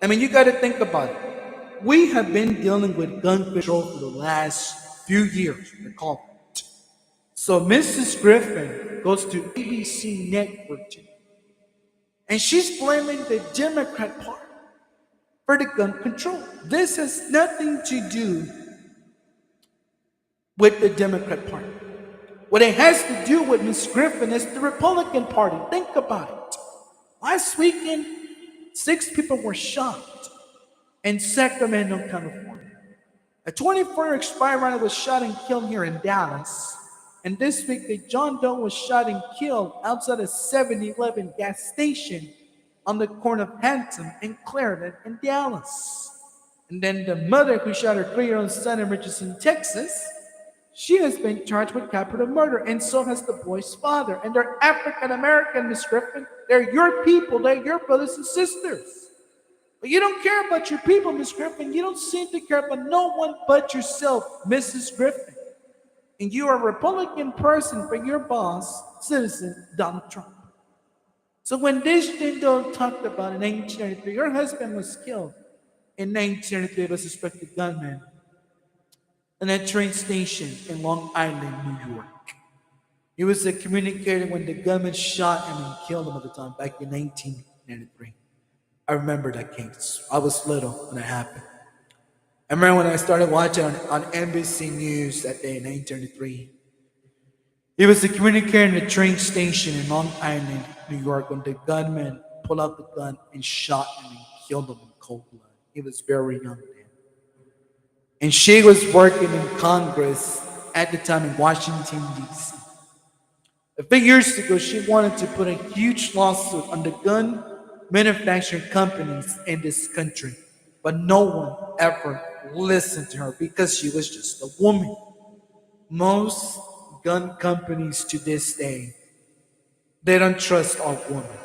I mean, you got to think about it. We have been dealing with gun control for the last few years, recall that. So Mrs. Griffin goes to ABC Network and she's blaming the Democrat Party for the gun control. This has nothing to do with the Democrat Party. What it has to do with Miss Griffin is the Republican Party. Think about it. Last weekend, 6 people were shot in Sacramento, California. A 24-year expired runner was shot and killed here in Dallas. And this week, the John Doe was shot and killed outside a 7-Eleven gas station on the corner of Hampton and Clarendon in Dallas. And then the mother who shot her 3-year-old son in Richardson, Texas, she has been charged with capital murder, and so has the boy's father. And they're African American, Miss Griffin. They're your people. They're your brothers and sisters. But you don't care about your people, Miss Griffin. You don't seem to care about no one but yourself, Mrs. Griffin. And you are a Republican person for your boss, citizen Donald Trump. So when this Dindo talked about in 1993, your husband was killed in 1993 by a suspected gunman in a train station in Long Island, New York. He was a communicator when the gunman shot him and killed him at the time back in 1993. I remember that case. I was little when it happened. I remember when I started watching on NBC News that day in 1933. He was a communicator in a train station in Long Island, New York, when the gunman pulled out the gun and shot him and killed him in cold blood. He was very young then. And she was working in Congress at the time in Washington, D.C. A few years ago, she wanted to put a huge lawsuit on the gun manufacturing companies in this country. But no one ever listened to her because she was just a woman. Most gun companies to this day, they don't trust our women.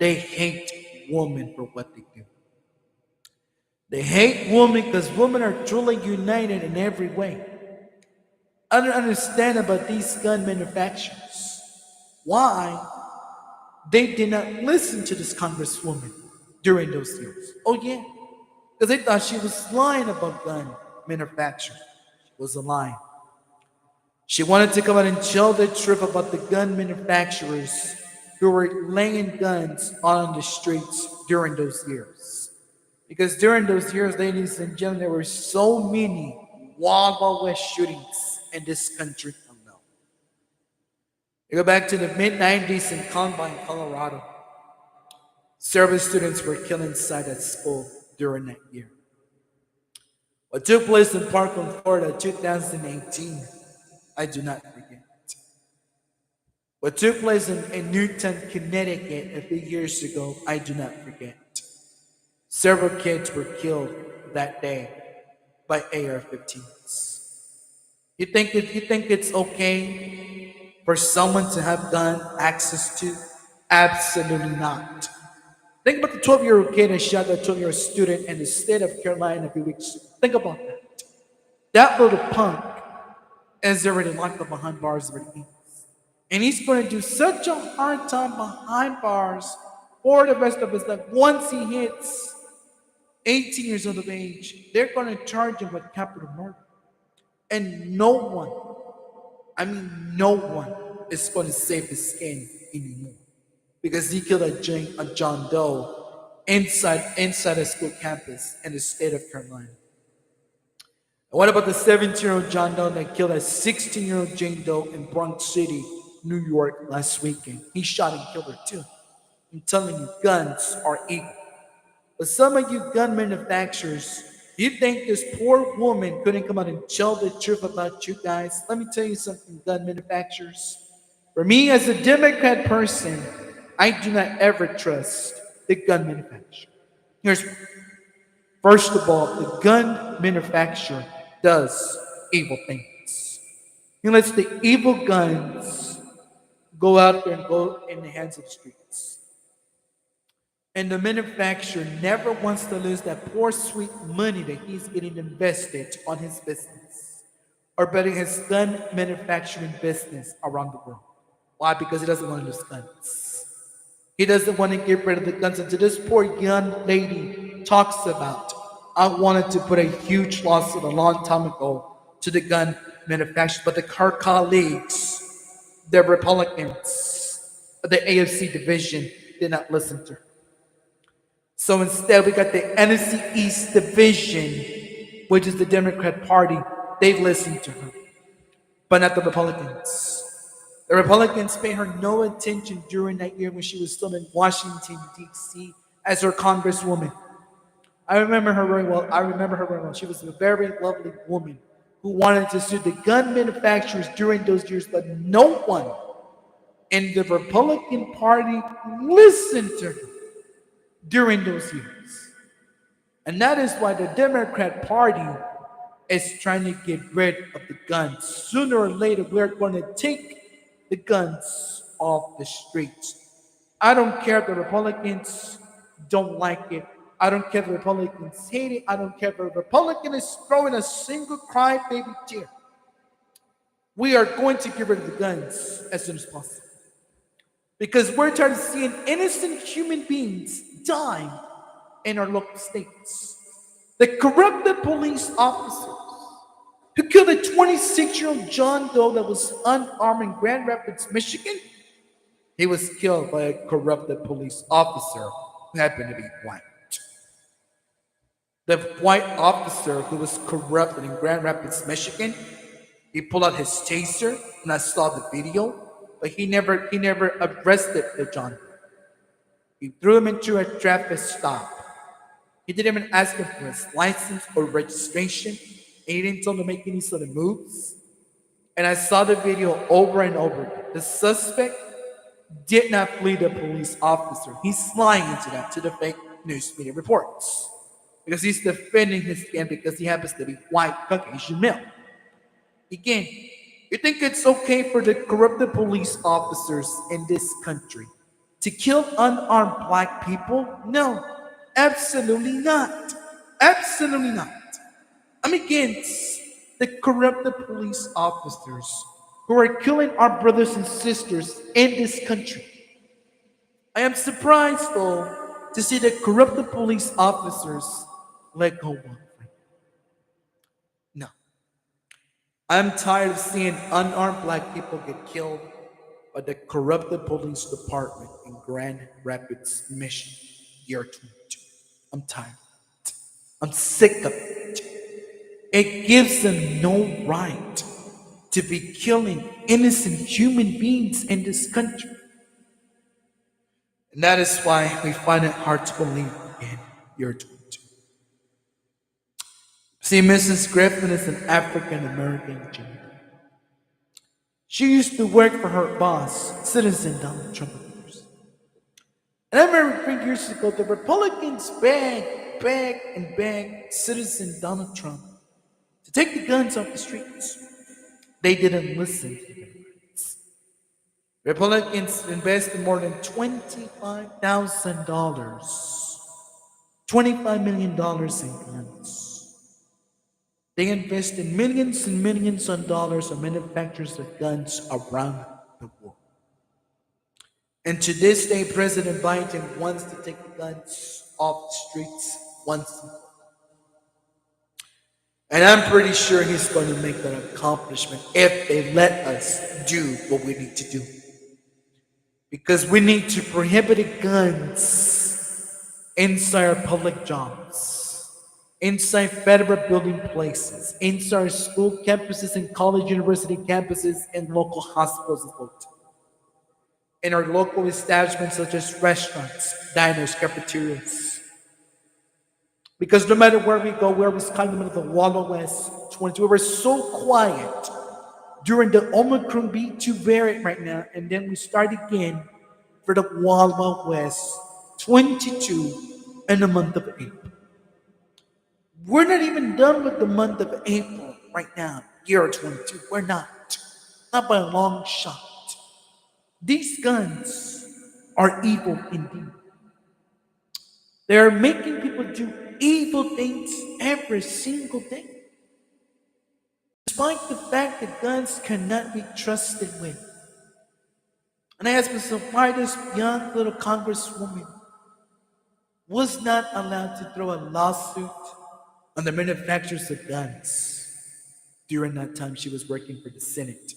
They hate women for what they do. They hate women because women are truly united in every way. I don't understand about these gun manufacturers. Why they did not listen to this congresswoman during those years. Oh yeah, because they thought she was lying about gun manufacturing. She was a lie. She wanted to come out and tell the truth about the gun manufacturers who were laying guns on the streets during those years. Because during those years, ladies and gentlemen, there were so many Wild West shootings in this country alone. You go back to the mid-90s in Columbine, Colorado. Several students were killed inside that school during that year. What took place in Parkland, Florida, 2018, I do not forget. What took place in Newton, Connecticut a few years ago, I do not forget. Several kids were killed that day by AR-15s. You think it's okay for someone to have gun access to? Absolutely not. Think about the 12-year-old kid that shot that 12-year-old student in the state of Carolina a few weeks ago. Think about that. That little punk is already locked up behind bars already. And he's going to do such a hard time behind bars for the rest of his life. Once he hits 18 years old of age, they're going to charge him with capital murder. And no one is going to save his skin anymore. Because he killed a John Doe inside a school campus in the state of Carolina. And what about the 17-year-old John Doe that killed a 16-year-old Jane Doe in Bronx City, New York last weekend? He shot and killed her too. I'm telling you, guns are evil. But some of you gun manufacturers, you think this poor woman couldn't come out and tell the truth about you guys? Let me tell you something, gun manufacturers. For me, as a Democrat person, I do not ever trust the gun manufacturer. Here's first of all, the gun manufacturer does evil things. He lets the evil guns go out there and go in the hands of the streets. And the manufacturer never wants to lose that poor sweet money that he's getting invested on his business or betting his gun manufacturing business around the world. Why? Because he doesn't want to lose guns. He doesn't want to get rid of the guns. And to this poor young lady, talks about, I wanted to put a huge lawsuit a long time ago to the gun manufacturers, but her colleagues, the Republicans, the AFC division, did not listen to her. So instead, we got the NFC East division, which is the Democrat Party. They listened to her, but not the Republicans. The Republicans paid her no attention during that year when she was still in Washington, D.C. as her congresswoman. I remember her very well. She was a very lovely woman who wanted to sue the gun manufacturers during those years, but no one in the Republican Party listened to her during those years. And that is why the Democrat Party is trying to get rid of the guns. Sooner or later, we're going to take the guns off the streets. I don't care if the Republicans don't like it. I don't care if the Republicans hate it. I don't care if a Republican is throwing a single crybaby tear. We are going to get rid of the guns as soon as possible. Because we're tired of seeing innocent human beings die in our local states. The corrupted police officers who killed a 26-year-old John Doe that was unarmed in Grand Rapids, Michigan. He was killed by a corrupted police officer who happened to be white. The white officer who was corrupted in Grand Rapids, Michigan, he pulled out his taser, and I saw the video, but he never arrested the John Doe. He threw him into a traffic stop. He didn't even ask him for his license or registration. And he didn't tell him to make any sort of moves. And I saw the video over and over again. The suspect did not flee the police officer. He's lying into that to the fake news media reports. Because he's defending his skin because he happens to be white Caucasian male. Again, you think it's okay for the corrupted police officers in this country to kill unarmed black people? No, absolutely not. Absolutely not. I'm against the corrupted police officers who are killing our brothers and sisters in this country. I am surprised, though, to see the corrupted police officers let go one. No. I'm tired of seeing unarmed black people get killed by the corrupted police department in Grand Rapids, Michigan, year 22. I'm tired. I'm sick of it. It gives them no right to be killing innocent human beings in this country. And that is why we find it hard to believe in year 22. See, Mrs. Griffin is an African American gender. She used to work for her boss, Citizen Donald Trump. And I remember 3 years ago, the Republicans begged Citizen Donald Trump to take the guns off the streets. They didn't listen to the Democrats. Republicans invested more than $25,000, $25 million in guns. They invested millions and millions of dollars on manufacturers of guns around the world. And to this day, President Biden wants to take the guns off the streets once and for all. And I'm pretty sure he's going to make that accomplishment if they let us do what we need to do. Because we need to prohibit guns inside our public jobs, inside federal building places, inside our school campuses and college university campuses and local hospitals as well. In our local establishments such as restaurants, diners, cafeterias. Because no matter where we go, we're kind of in the middle of the Wild West 22. We were so quiet during the Omicron B2 variant right now, and then we start again for the Wild West 22 in the month of April. We're not even done with the month of April right now, year 22. We're not by a long shot. These guns are evil indeed. They are making people do evil things every single day. Despite the fact that guns cannot be trusted with. And I ask myself, why this young little congresswoman was not allowed to throw a lawsuit on the manufacturers of guns. During that time, she was working for the Senate,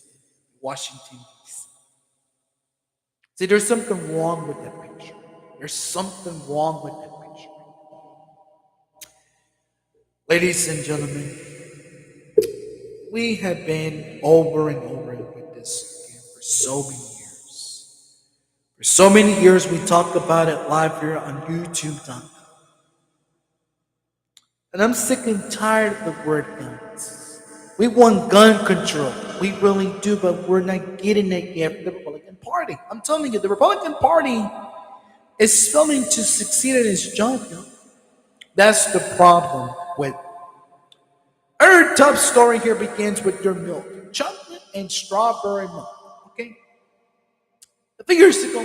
Washington, D.C. See, there's something wrong with that picture. There's something wrong with that picture. Ladies and gentlemen, we have been over and over with this again for so many years. For so many years, we talk about it live here on YouTube.com. And I'm sick and tired of the word guns. We want gun control. We really do, but we're not getting it yet from the Republican Party. I'm telling you, the Republican Party is failing to succeed in its job. That's the problem with our top story here begins with your milk, chocolate and strawberry milk. Okay, a few years ago,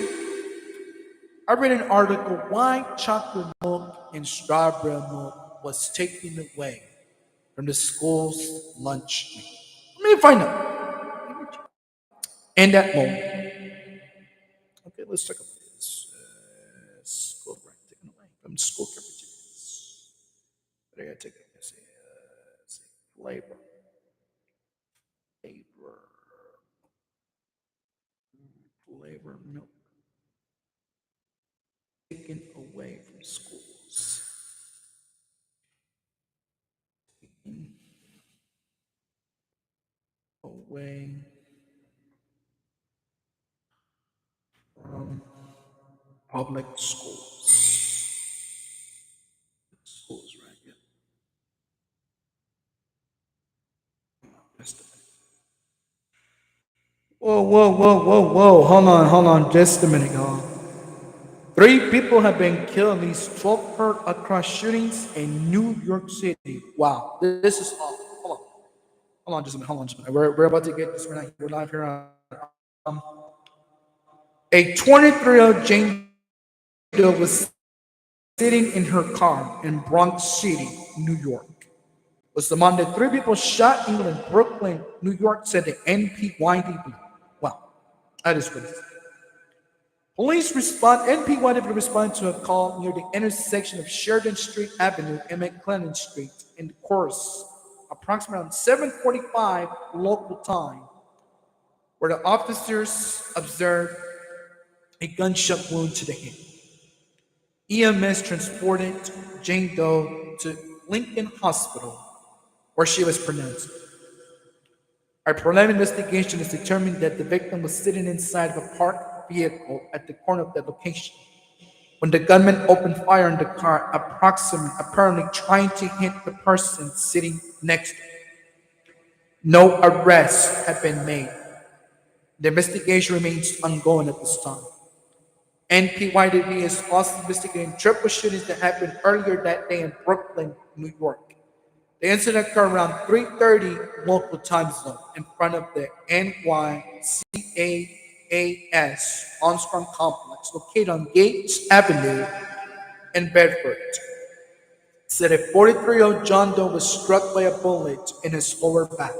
I read an article why chocolate milk and strawberry milk was taken away from the school's lunch meal. Let me find out. In that moment, okay, let's talk about this. School right taken away from school cafeterias. But I gotta take it. Let's see, flavor, flavor, flavor milk taken away from schools. Taken away from public schools. Schools, right? Yeah. Just a minute. Whoa, whoa, whoa, whoa, whoa. Hold on, just a minute, y'all. 3 people have been killed in these 12 hurt across shootings in New York City. Wow, this is awful. Hold on just a minute. Hold on just a minute. We're about to get this. We're live here on. Um, a 23-year-old Jane Doe was sitting in her car in Bronx City, New York. Was among the 3 people shot in Brooklyn, New York, said the NPYD. Wow, that is crazy. NPYD responded to a call near the intersection of Sheridan Street Avenue and McLennan Street in the course, approximately around 7:45 local time, where the officers observed a gunshot wound to the head. EMS transported Jane Doe to Lincoln Hospital, where she was pronounced. Our preliminary investigation has determined that the victim was sitting inside of a parked vehicle at the corner of that location when the gunman opened fire in the car, apparently trying to hit the person sitting next to him. No arrests have been made. The investigation remains ongoing at this time. NPYD is also investigating triple shootings that happened earlier that day in Brooklyn, New York. The incident occurred around 3:30 local time zone in front of the NYCAAS Armstrong Complex located on Gates Avenue in Bedford. Said a 43-year-old John Doe was struck by a bullet in his lower back.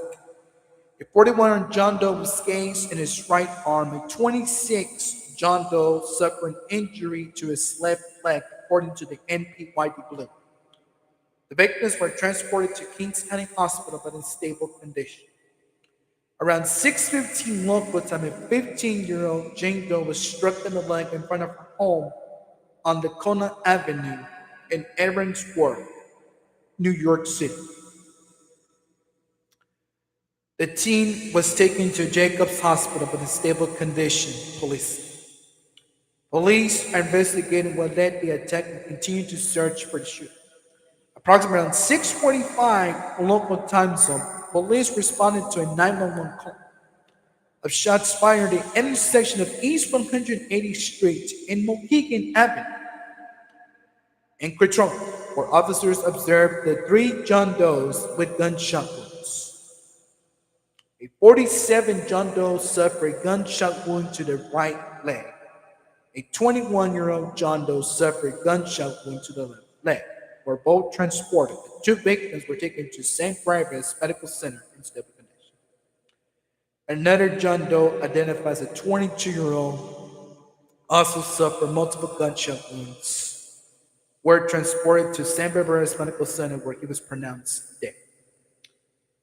A 41-year-old John Doe was gazed in his right arm. A 26 John Doe suffered an injury to his left leg, according to the NPYD Blue. The victims were transported to Kings County Hospital but in stable condition. Around 6:15 local time, a 15-year-old Jane Doe was struck in the leg in front of her home on Lacona Avenue in Erinsworth, New York City. The teen was taken to Jacobs Hospital but in stable condition, police said. Police are investigating what led the attack and continue to search for the shooter. Approximately around 6:45 local time zone, police responded to a 911 call of shots fired at the intersection of East 180th Street and Mohegan Avenue in Quitron, where officers observed the 3 John Does with gunshot wounds. A 47 John Doe suffered a gunshot wound to the right leg. A 21-year-old John Doe suffered a gunshot wound to the left leg. Were both transported. The 2 victims were taken to St. Barbara's Medical Center in stable condition. Another John Doe, identified as a 22-year-old, also suffered multiple gunshot wounds, were transported to San Barbara's Medical Center where he was pronounced dead.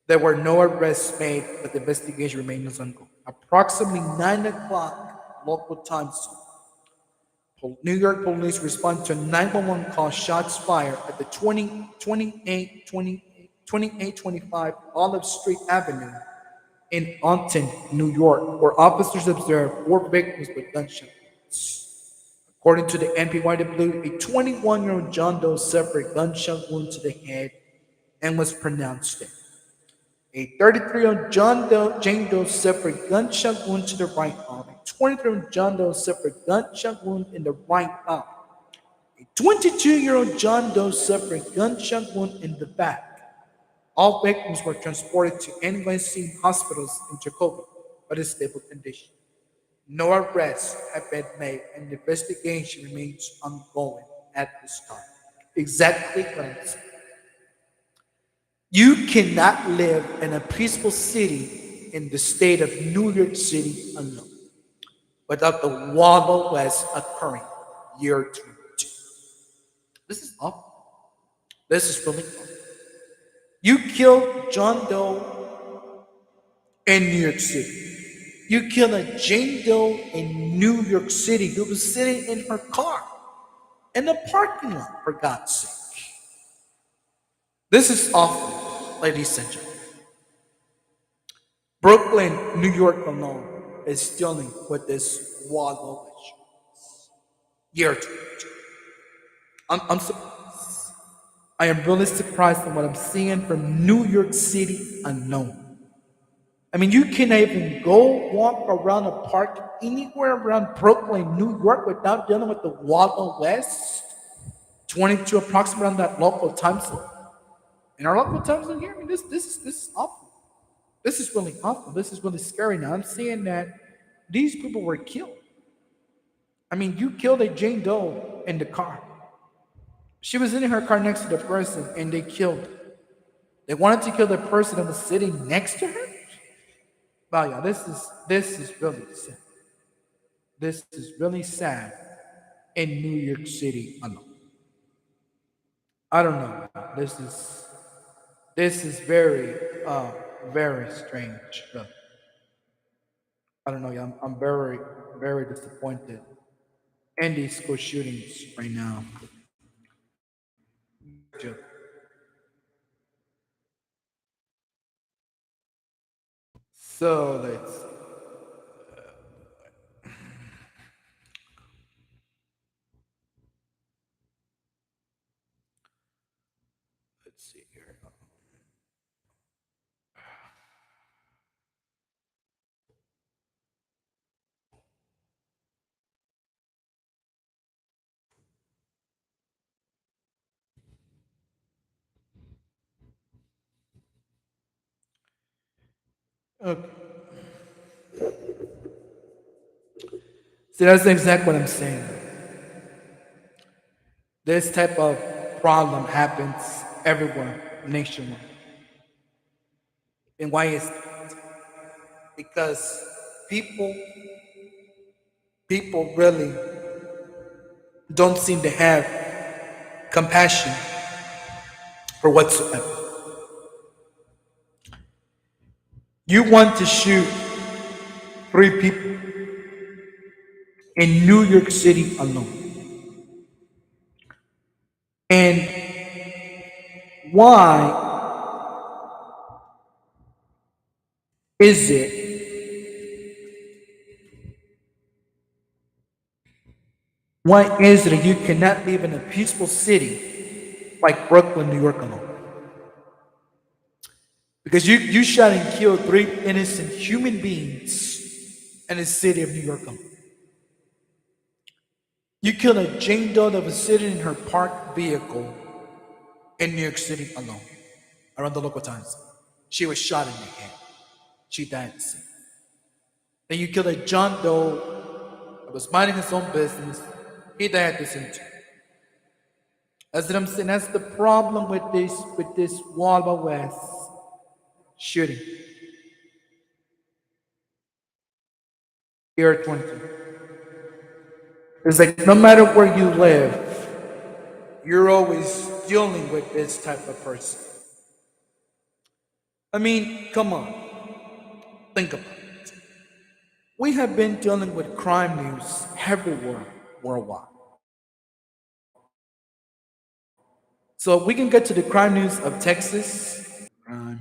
There were no arrests made, but the investigation remains ongoing. Approximately 9 o'clock local time zone, New York police responded to a 911 call, shots fired at the 2825 Olive Street Avenue in Alton, New York, where officers observed 4 victims with gunshot wounds. According to the NPYW, a 21-year-old John Doe suffered a gunshot wound to the head and was pronounced dead. A 33-year-old Jane Doe suffered a gunshot wound to the right arm. A 23-year-old John Doe suffered a gunshot wound in the right arm. A 22-year-old John Doe suffered a gunshot wound in the back. All victims were transported to NYC hospitals in Jacoby, but in stable condition. No arrests have been made, and the investigation remains ongoing at this time. Exactly what I'm saying. You cannot live in a peaceful city in the state of New York City alone without the Wild West occurring year to year. This is awful. This is really awful. You killed John Doe in New York City. You killed a Jane Doe in New York City who was sitting in her car in the parking lot, for God's sake. This is awful, ladies and gentlemen. Brooklyn, New York alone is dealing with this wild issue. Year to year. I'm surprised. I am really surprised at what I'm seeing from New York City alone. I mean, you can't even go walk around a park anywhere around Brooklyn, New York without dealing with the Wild West. 22 approximately around that local time zone. In our local time zone here, I mean, this is awful. This is really awful. This is really scary. Now I'm seeing that these people were killed. I mean, you killed a Jane Doe in the car. She was in her car next to the person, and they killed her. They wanted to kill the person that was sitting next to her. Wow, yeah, this is really sad. This is really sad in New York City alone. I don't know. This is very strange. Really. I don't know. Yeah, I'm very disappointed in these school shootings right now. So let's see here. Okay. See, that's exactly what I'm saying. This type of problem happens everywhere, nationwide. And why is that? Because people people really don't seem to have compassion for whatsoever. You want to shoot 3 people in New York City alone. And why is it why is it that you cannot live in a peaceful city like Brooklyn, New York alone? Because you shot and killed 3 innocent human beings in the city of New York alone. You killed a Jane Doe that was sitting in her parked vehicle in New York City alone, around the local times. She was shot in the head. She died at the scene. Then you killed a John Doe that was minding his own business. He died at the scene too. That's what I'm saying. That's the problem with this Wild West shooting. Year 22. It's like no matter where you live, You're always dealing with this type of person. I mean, come on, think about it. We have been dealing with crime news everywhere worldwide. So we can get to the crime news of Texas. Crime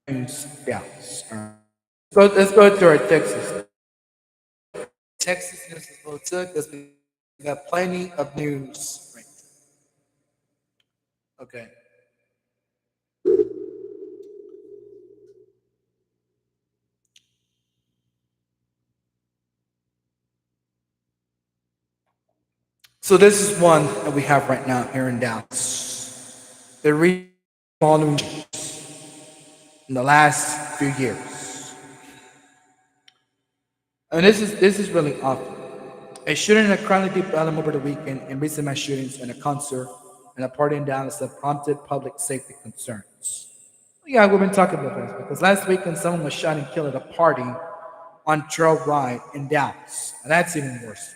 news, Dallas. Let's go to our Texas. Texas news is a little took because we got plenty of news. Right. Okay. So this is one that we have right now here in Dallas. The following in the last few years. And this is really awful. A shooting in a crowded deep Ellum over the weekend and recent mass shootings in a concert and a party in Dallas that prompted public safety concerns. Yeah, we've been talking about this because last weekend someone was shot and killed at a party on Trail Ride in Dallas. And that's even worse.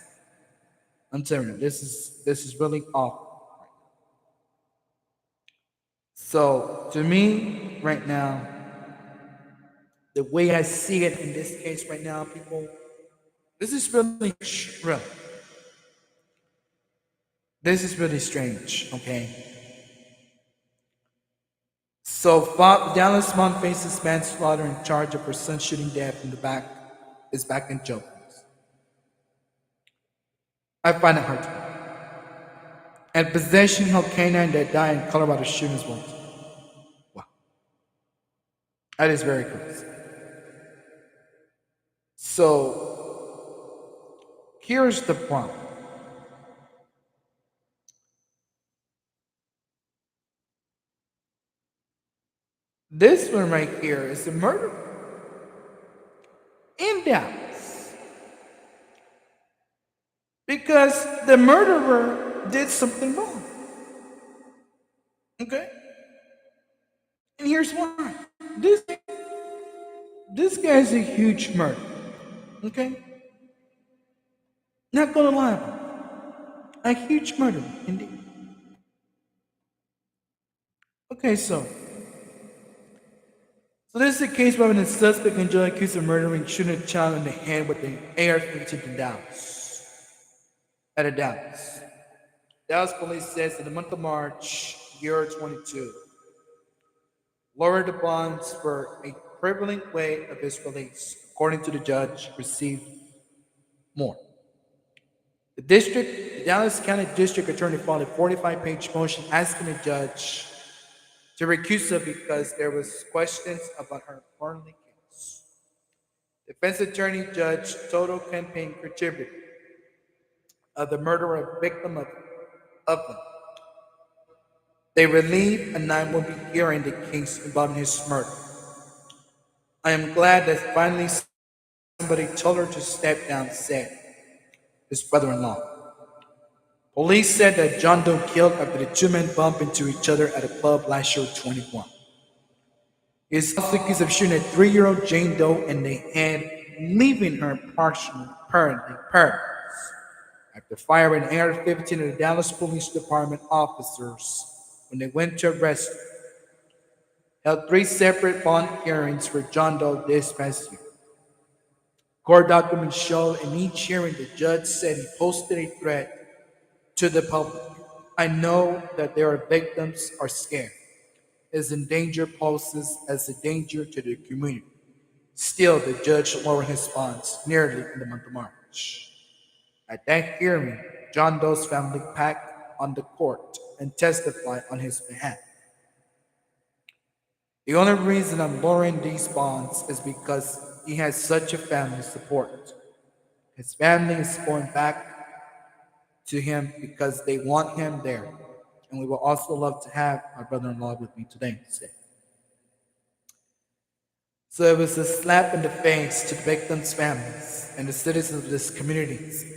I'm telling you, this is really awful. So to me, right now, the way I see it in this case right now, people, this is really real. This is really strange, okay? So Dallas mom faces manslaughter in charge of her son shooting death in the back is back in jail. I find it hard to believe. And possession of canine that died in Colorado shootings wound. Wow. That is very crazy. So here's the problem. This one right here is a murder in Dallas. Because the murderer did something wrong. Okay? And here's why. This this guy's a huge murderer. Okay? Not gonna lie about it. A huge murderer, indeed. Okay, so this is a case where the suspect and judge accused of murdering shooting a child in the head with an AR-15 in Dallas. At a Dallas. Dallas police says in the month of March, year 22, lowered the bonds for a prevalent way of his release. According to the judge, received more. The Dallas County District Attorney filed a 45-page motion asking the judge to recuse her because there was questions about her Burnley case. Defense attorney Judge Total campaign contributor of the murderer victim of Upland. They relieved a 9-1 hearing the case involving his murder. I am glad that finally somebody told her to step down, said his brother-in-law. Police said that John Doe killed after the two men bumped into each other at a club last year, 21. He is also accused of shooting a 3-year-old Jane Doe in the head, leaving her partially paralyzed. After firing an AR-15 at the Dallas Police Department officers when they went to arrest her, held 3 separate bond hearings for John Doe this past year. Court documents show in each hearing the judge said he posted a threat to the public. I know that there are victims are scared. As in danger poses as a danger to the community. Still, the judge lowered his bonds nearly in the month of March. At that hearing, John Doe's family packed on the court and testified on his behalf. The only reason I'm lowering these bonds is because he has such a family support. His family is going back to him because they want him there. And we will also love to have my brother-in-law with me today. So it was a slap in the face to the victims' families and the citizens of this communities.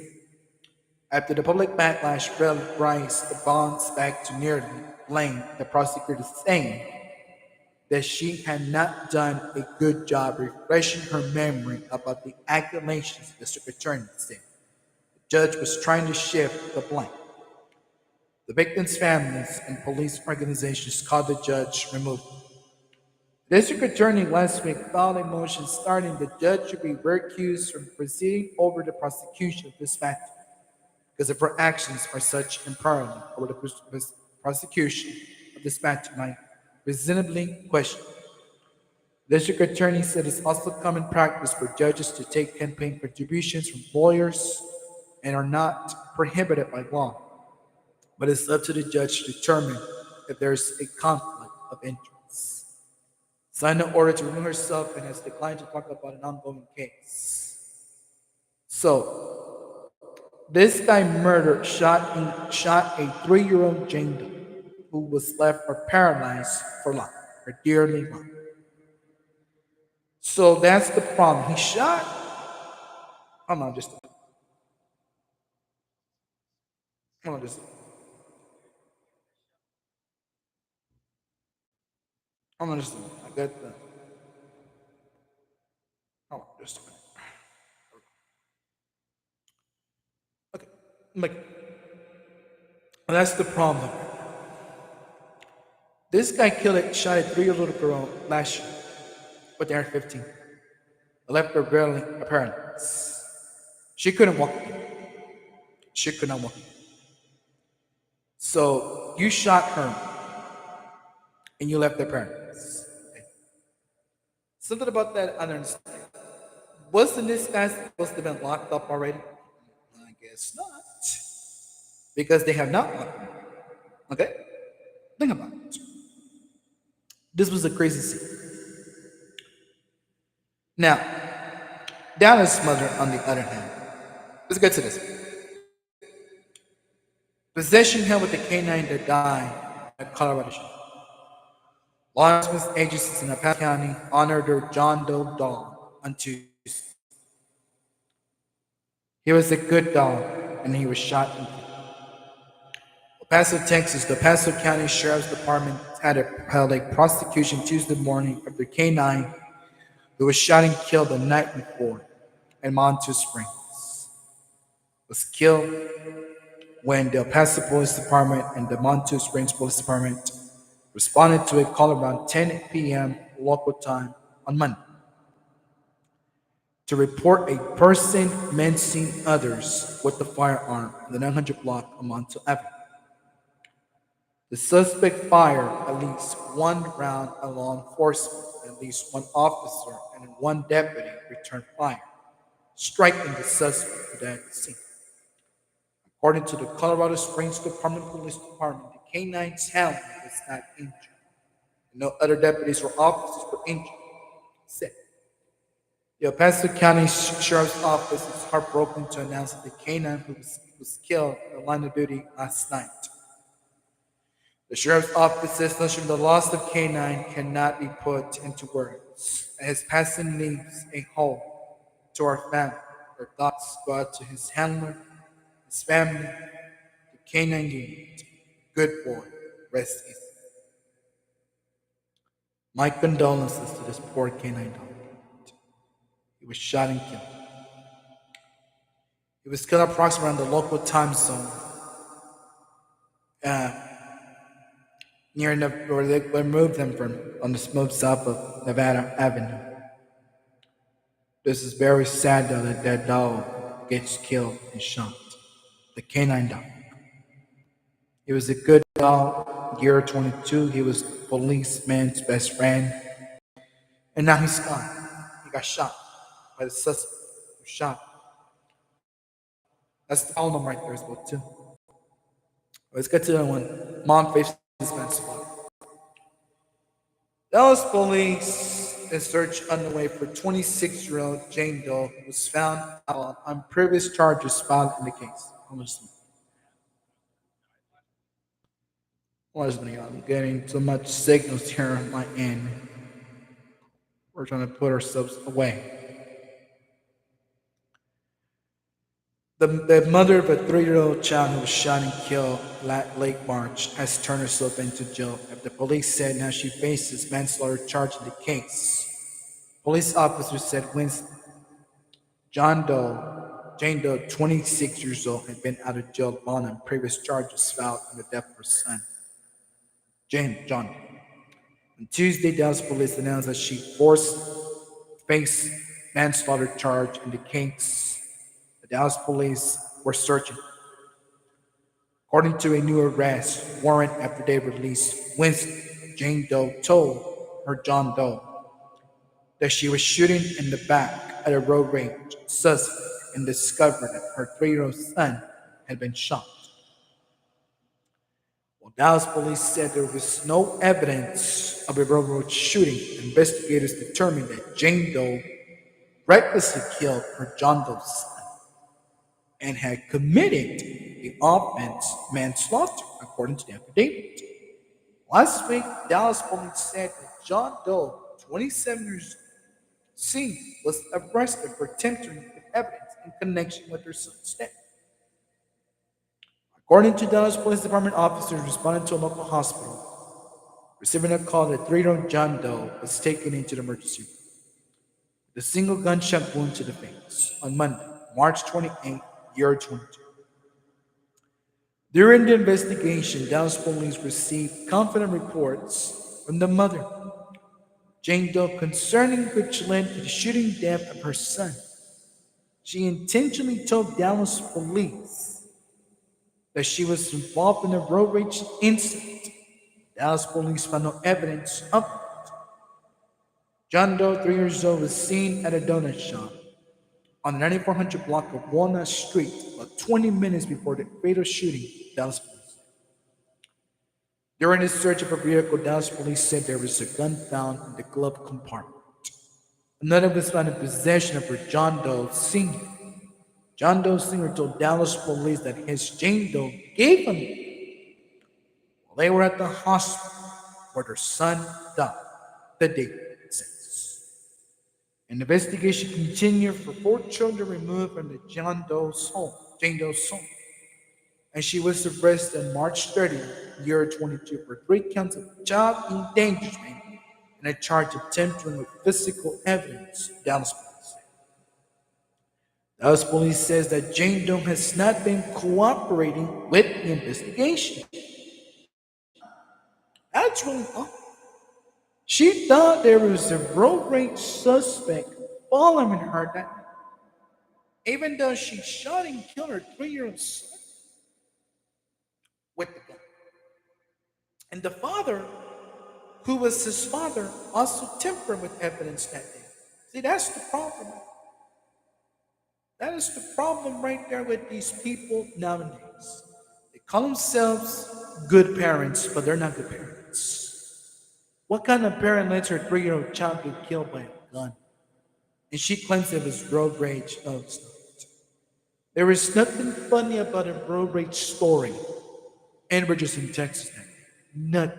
After the public backlash raised the bonds back to nearly blame the prosecutor saying that she had not done a good job refreshing her memory about the accusations, the district attorney said. The judge was trying to shift the blame. The victims' families and police organizations called the judge removed. The district attorney last week filed a motion starting the judge to be recused from proceeding over the prosecution of this matter because if her actions are such imperiling over the prosecution of this matter might reasonably question. The district attorney said it's also common practice for judges to take campaign contributions from lawyers and are not prohibited by law, but it's up to the judge to determine if there's a conflict of interest. Signed an order to remove herself and has declined to talk about an ongoing case. So, this guy shot a 3-year-old Jane Doe who was left paralyzed for life, for dearly life. So that's the problem. He shot. Hold on, just. Hold on, just. Hold on, just a minute. I got the. Hold on, just a minute. Okay, that's the problem. This guy shot a 3-year-old girl last year, but they're 15. Left her barely paralyzed. She couldn't walk again. She could not walk again. So you shot her and you left her paralyzed. Okay. Something about that I don't understand. Wasn't this guy supposed to have been locked up already? I guess not. Because they have not locked him up. Okay? Think about it. This was a crazy scene. Now, Dallas' mother, on the other hand, let's get to this. Possession held with the canine that died at Colorado Shore. Law enforcement agencies in El Paso County honored their John Doe dog on Tuesday. He was a good dog, and he was shot and killed. El Paso, Texas, the El Paso County Sheriff's Department held a prosecution Tuesday morning of the canine who was shot and killed the night before in Monte Springs. Was killed when the El Paso Police Department and the Monte Springs Police Department responded to a call around 10 p.m. local time on Monday to report a person menacing others with a firearm in the 900 block of Monte Avenue. The suspect fired at least one round at law enforcement. At least one officer and one deputy returned fire, striking the suspect to that scene. According to the Colorado Springs Police Department, the canine's handler was not injured. No other deputies or officers were injured. Said. The El Paso County Sheriff's Office is heartbroken to announce that the canine who was killed in the line of duty last night. The Sheriff's Office says nothing of the loss of canine cannot be put into words. His passing leaves a hole to our family. Our thoughts go out to his handler, his family, the canine unit. Good boy, rest easy. My condolences to this poor canine dog. He was shot and killed. He was killed approximately around the local time zone. Near where they removed them from on the smooth south of Nevada Avenue. This is very sad though that dog gets killed and shot. The canine dog. He was a good dog, year 22. He was policeman's best friend. And now he's gone. He got shot by the suspect who shot. That's the problem right there as well too. Let's get to that one. Mom faces manslaughter. Dallas police is search underway for 26-year-old Jane Doe, who was found out on previous charges filed in the case. I'm getting so much signals here on my end. We're trying to put ourselves away. The mother of a 3-year-old child who was shot and killed late March has turned herself into jail after police said now she faces manslaughter charge in the case. Police officers said Wednesday, John Doe Jane Doe, 26 years old, had been out of jail bond on previous charges filed on the death of her son, John. On Tuesday, Dallas police announced that she faced manslaughter charge in the case. The Dallas police were searching. According to a new arrest warrant after they released Wednesday, Jane Doe told her John Doe that she was shooting in the back at a road rage suspect and discovered that her 3-year-old son had been shot. While Dallas police said there was no evidence of a road rage shooting, investigators determined that Jane Doe recklessly killed her John Doe's son and had committed the offense manslaughter, according to the affidavit. Last week, Dallas police said that John Doe, 27 years old, was arrested for tampering with evidence in connection with her son's death. According to Dallas Police Department officers responding to a local hospital, receiving a call that 3-year-old John Doe was taken into the emergency room with a single gunshot wound to the face on Monday, March 28, year 22. During the investigation, Dallas police received confident reports from the mother, Jane Doe, concerning which led to the shooting death of her son. She intentionally told Dallas police that she was involved in a road rage incident. Dallas police found no evidence of it. John Doe, 3 years old, was seen at a donut shop on the 9400 block of Walnut Street about 20 minutes before the fatal shooting, Dallas police. During the search of her vehicle, Dallas police said there was a gun found in the glove compartment. Another was found in possession of her John Doe Sr. John Doe Sr. told Dallas police that his Jane Doe gave him while they were at the hospital where their son died the day since. An investigation continued for 4 children removed from the Jane Doe's home, and she was arrested on March 30th, year 22, for 3 counts of child endangerment and a charge of tampering with physical evidence, Dallas police said. Dallas police says that Jane Doe has not been cooperating with the investigation. That's really odd. She thought there was a road rage suspect following her that night, even though she shot and killed her 3-year-old son with the gun. And the father, who was his father, also tampered with evidence that day. See, that's the problem. That is the problem right there with these people nowadays. They call themselves good parents, but they're not good parents. What kind of parent lets her 3-year-old child get killed by a gun? And she claims it was road rage. Oh, it's not. There is nothing funny about a road rage story. And we're just in Texas now. Nothing.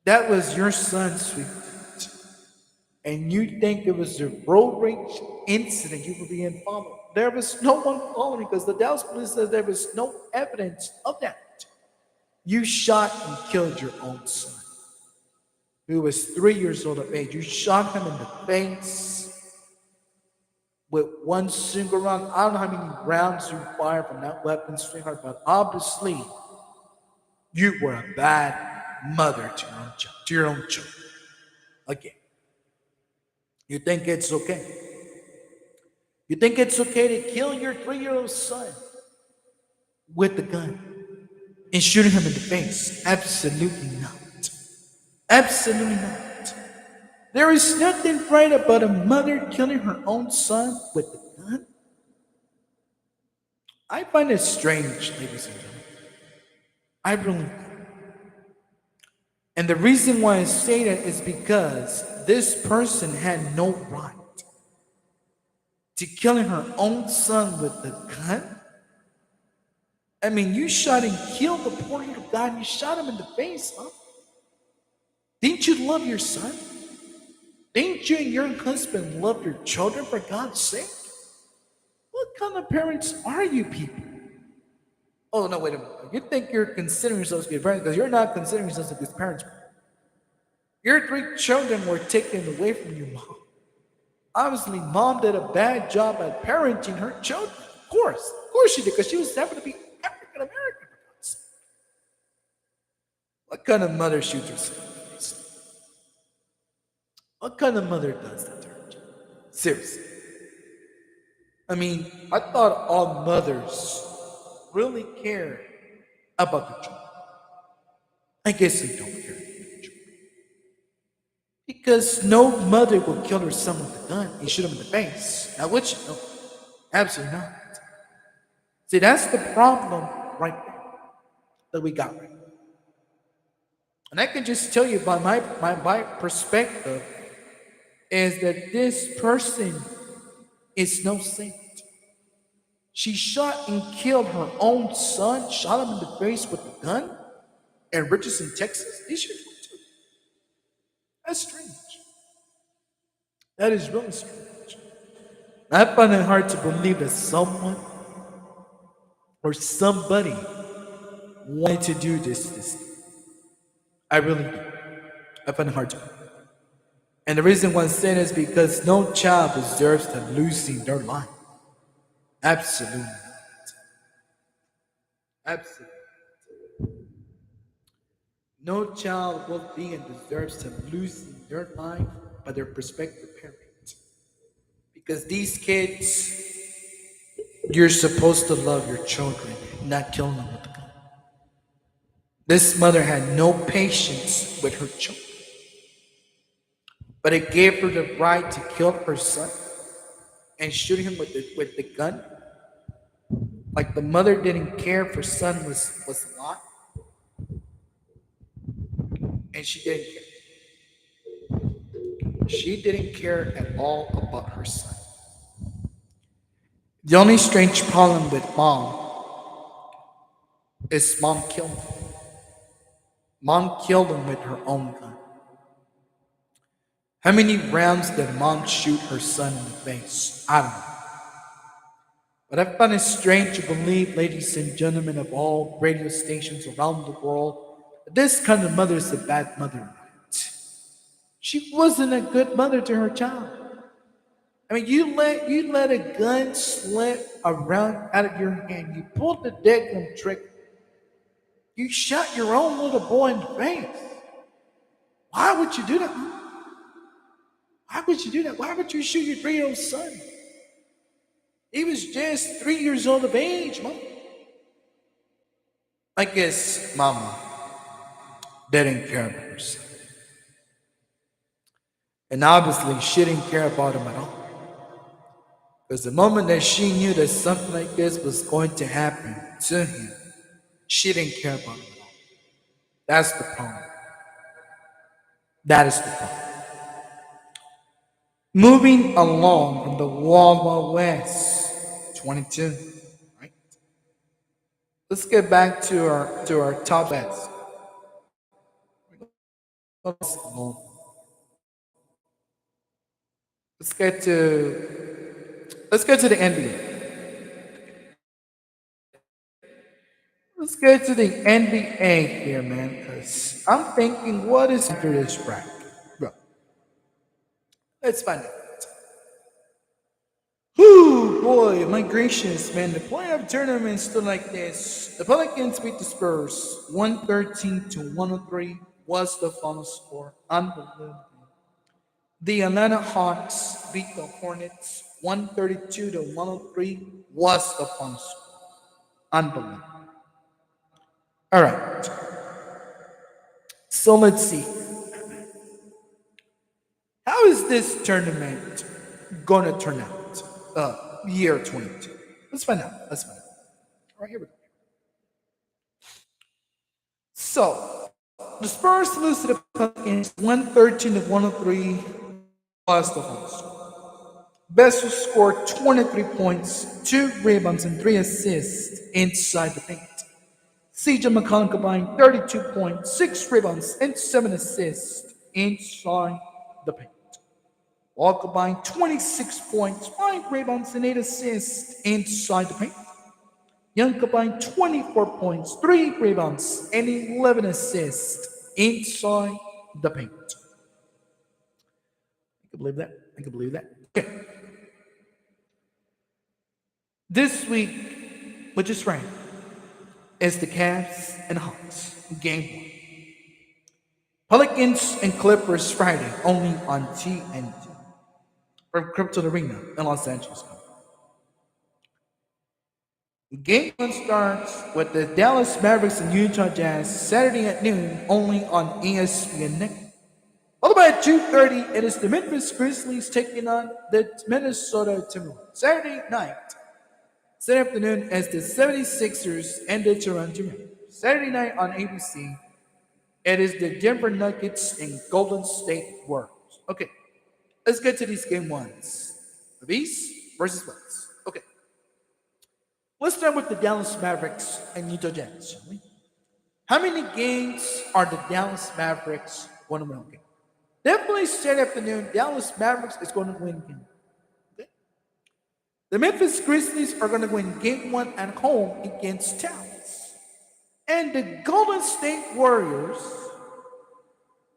That was your son, sweetheart. And you think it was a road rage incident you were being followed. There was no one following because the Dallas police said there was no evidence of that. You shot and killed your own son, who was 3 years old of age. You shot him in the face with one single round. I don't know how many rounds you fired from that weapon, sweetheart, but obviously you were a bad mother to your own children. Again, you think it's okay? You think it's okay to kill your 3-year-old son with a gun and shooting him in the face? Absolutely not. Absolutely not. There is nothing right about a mother killing her own son with a gun. I find it strange, ladies and gentlemen. I really do. And the reason why I say that is because this person had no right to killing her own son with a gun. I mean, you shot and killed the poor little guy. You shot him in the face, huh? Didn't you love your son? Didn't you and your husband love your children, for God's sake? What kind of parents are you people? Oh, no, wait a minute. You think you're considering yourselves good parents because you're not considering yourselves good parents. Your 3 children were taken away from you, mom. Obviously, mom did a bad job at parenting her children. Of course she did, because she was happy to be African American. What kind of mother shoots herself? What kind of mother does that to her child? Seriously. I mean, I thought all mothers really care about their children. I guess they don't care about their children. Because no mother will kill her son with a gun and shoot him in the face. Now, would you? No, absolutely not. See, that's the problem right there that we got right now. And I can just tell you by my perspective is that this person is no saint. She shot and killed her own son, shot him in the face with a gun in Richardson, Texas. He should too. That's strange. That is really strange. I find it hard to believe that someone or somebody wanted to do this. I really do. I find it hard to believe. And the reason why I say that is because no child deserves to losing their life. Absolutely not. Absolutely. No child will be and deserves to losing their life by their prospective parent. Because these kids, you're supposed to love your children, not kill them with a gun. This mother had no patience with her children, but it gave her the right to kill her son and shoot him with the gun. Like the mother didn't care if her son was alive, and she didn't care. She didn't care at all about her son. The only strange problem with mom is mom killed him. Mom killed him with her own gun. How many rounds did mom shoot her son in the face? I don't know. But I find it strange to believe, ladies and gentlemen of all radio stations around the world, that this kind of mother is a bad mother. She wasn't a good mother to her child. I mean, you let a gun slip around out of your hand. You pulled the daggum trigger. You shot your own little boy in the face. Why would you do that? Why would you do that? Why would you shoot your 3-year-old son? He was just 3 years old of age, Mom. I guess Mama didn't care about her son. And obviously, she didn't care about him at all. Because the moment that she knew that something like this was going to happen to him, she didn't care about him at all. That's the problem. That is the problem. Moving along from the Wild Wild West, 22. Right? Let's get back to our top bets. Let's get to the NBA. Let's get to the NBA here, man, because I'm thinking, what is after this bracket? Bro, let's find out. Whoo, boy, my gracious, man. The playoff tournament stood like this. The Pelicans beat the Spurs 113 to 103 was the final score. Unbelievable. The Atlanta Hawks beat the Hornets 132 to 103 was the final score. Unbelievable. All right. So let's see. How is this tournament going to turn out? Year 22. Let's find out. All right, here we go. So, the Spurs lose to the Pelicans 113 to 103 was the final score. Bessel scored 23 points, 2 rebounds, and 3 assists inside the paint. CJ McCollum combined 32 points, 6 rebounds, and 7 assists inside the paint. Wall combined 26 points, 5 rebounds, and 8 assists inside the paint. Young combined 24 points, 3 rebounds, and 11 assists inside the paint. I can believe that. This week, which is Friday, is the Cavs and Hawks game one. Pelicans and Clippers Friday, only on TNT from Crypto Arena in Los Angeles. Game one starts with the Dallas Mavericks and Utah Jazz Saturday at noon, only on ESPN Network. Followed by at 2:30, it is the Memphis Grizzlies taking on the Minnesota Timberwolves. Saturday night, Saturday afternoon, as the 76ers and the Toronto Raptors. Saturday night on ABC, it is the Denver Nuggets and Golden State Warriors. Okay, let's get to these game ones. The East versus West. Okay, let's start with the Dallas Mavericks and Utah Jazz, shall we? How many games are the Dallas Mavericks going to win? Okay. Definitely Saturday afternoon, Dallas Mavericks is going to win game. Okay. The Memphis Grizzlies are going to win game one at home against Dallas. And the Golden State Warriors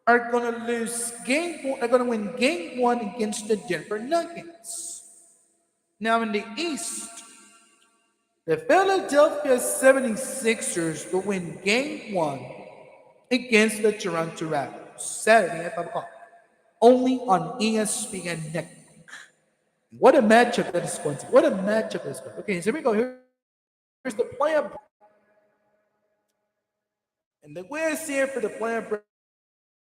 are going to lose game one. They're going to win game one against the Denver Nuggets. Now in the East, the Philadelphia 76ers will win game one against the Toronto Raptors. Saturday at 5 o'clock. Only on ESPN Network. What a matchup that is going to be. What a matchup that is going to be. Okay, so here we go. Here's the playoff. And the way I see it for the playoff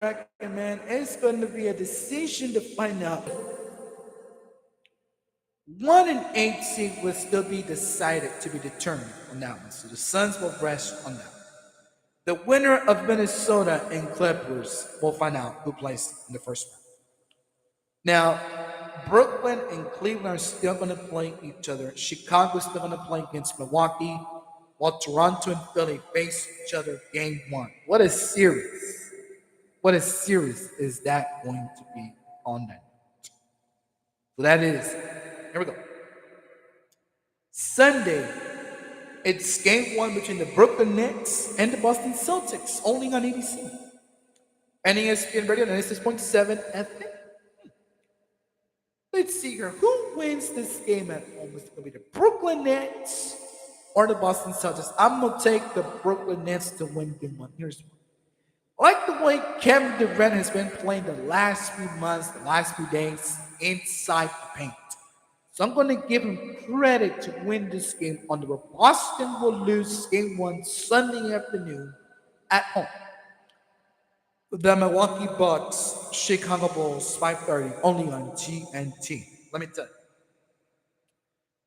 bracket, man, it's going to be a decision to find out. 1 and 8 seed will still be decided to be determined on that one. So the Suns will rest on that one. The winner of Minnesota and Clippers will find out who plays in the first round. Now, Brooklyn and Cleveland are still going to play each other. Chicago is still going to play against Milwaukee, while Toronto and Philly face each other game one. What a series. What a series is that going to be on that night? So that is, here we go. Sunday, it's game one between the Brooklyn Nets and the Boston Celtics, only on ABC. And ESPN Radio 96.7 FM. Let's see here. Who wins this game at home? Is it going to be the Brooklyn Nets or the Boston Celtics? I'm going to take the Brooklyn Nets to win game one. Here's one. I like the way Kevin Durant has been playing the last few months, the last few days inside the paint. So I'm going to give him credit to win this game on the road. Boston will lose game one Sunday afternoon at home. The Milwaukee Bucks, Chicago Bulls, 5:30, only on TNT. Let me tell you.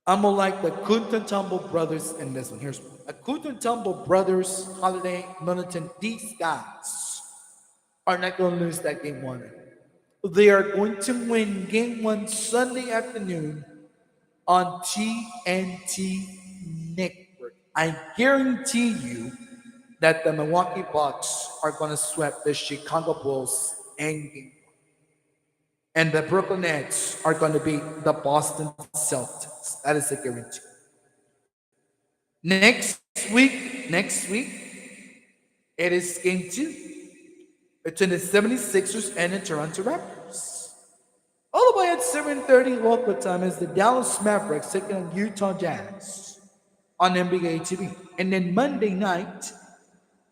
I'm going to like the Kuntantumble brothers in this one. Here's one. The Kuntantumble brothers, Holiday, Middleton, these guys are not going to lose that game one. They are going to win game one Sunday afternoon on TNT Network. I guarantee you that the Milwaukee Bucks are going to sweep the Chicago Bulls and game one. And the Brooklyn Nets are going to beat the Boston Celtics. That is a guarantee. Next week, it is game two between the 76ers and the Toronto Raptors. All the way at 7:30 local time is the Dallas Mavericks taking on Utah Jazz on NBA TV. And then Monday night,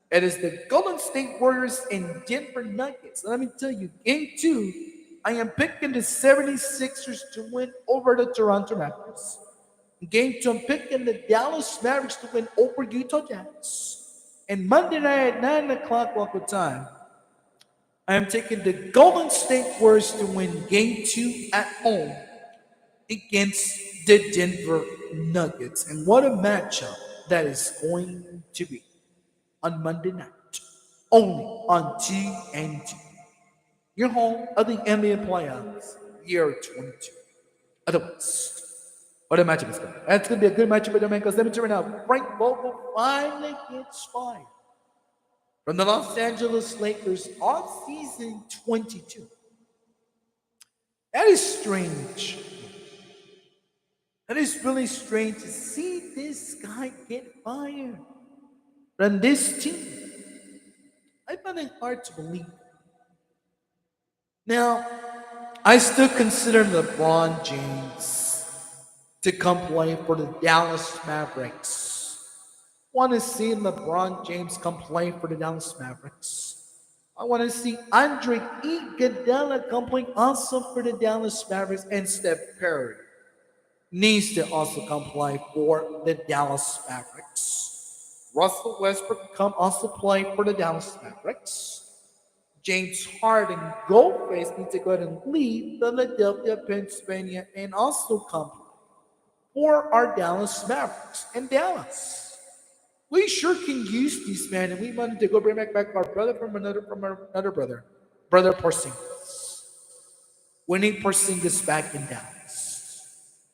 it is the Golden State Warriors and Denver Nuggets. Let me tell you, game two, I am picking the 76ers to win over the Toronto Raptors. Game two, I'm picking the Dallas Mavericks to win over Utah Jazz. And Monday night at 9 o'clock local time, I am taking the Golden State Warriors to win game two at home against the Denver Nuggets. And what a matchup that is going to be on Monday night, only on TNT. Your home of the NBA playoffs, year 22. Otherwise, what a matchup is going to be. That's going to be a good matchup for the man, because let me tell you now, Frank Vogel finally gets fired from the Los Angeles Lakers off season 22. That is strange. That is really strange to see this guy get fired from this team. I find it hard to believe. Now, I still consider LeBron James to come play for the Dallas Mavericks. Want to see LeBron James come play for the Dallas Mavericks. I want to see Andre Iguodala come play also for the Dallas Mavericks, and Steph Curry needs to also come play for the Dallas Mavericks. Russell Westbrook come also play for the Dallas Mavericks. James Harden, Goldface, needs to go ahead and leave Philadelphia, Pennsylvania, and also come for our Dallas Mavericks and Dallas. We sure can use these men, and we wanted to go bring back our brother from our another brother, brother Porzingis. We need Porzingis back in Dallas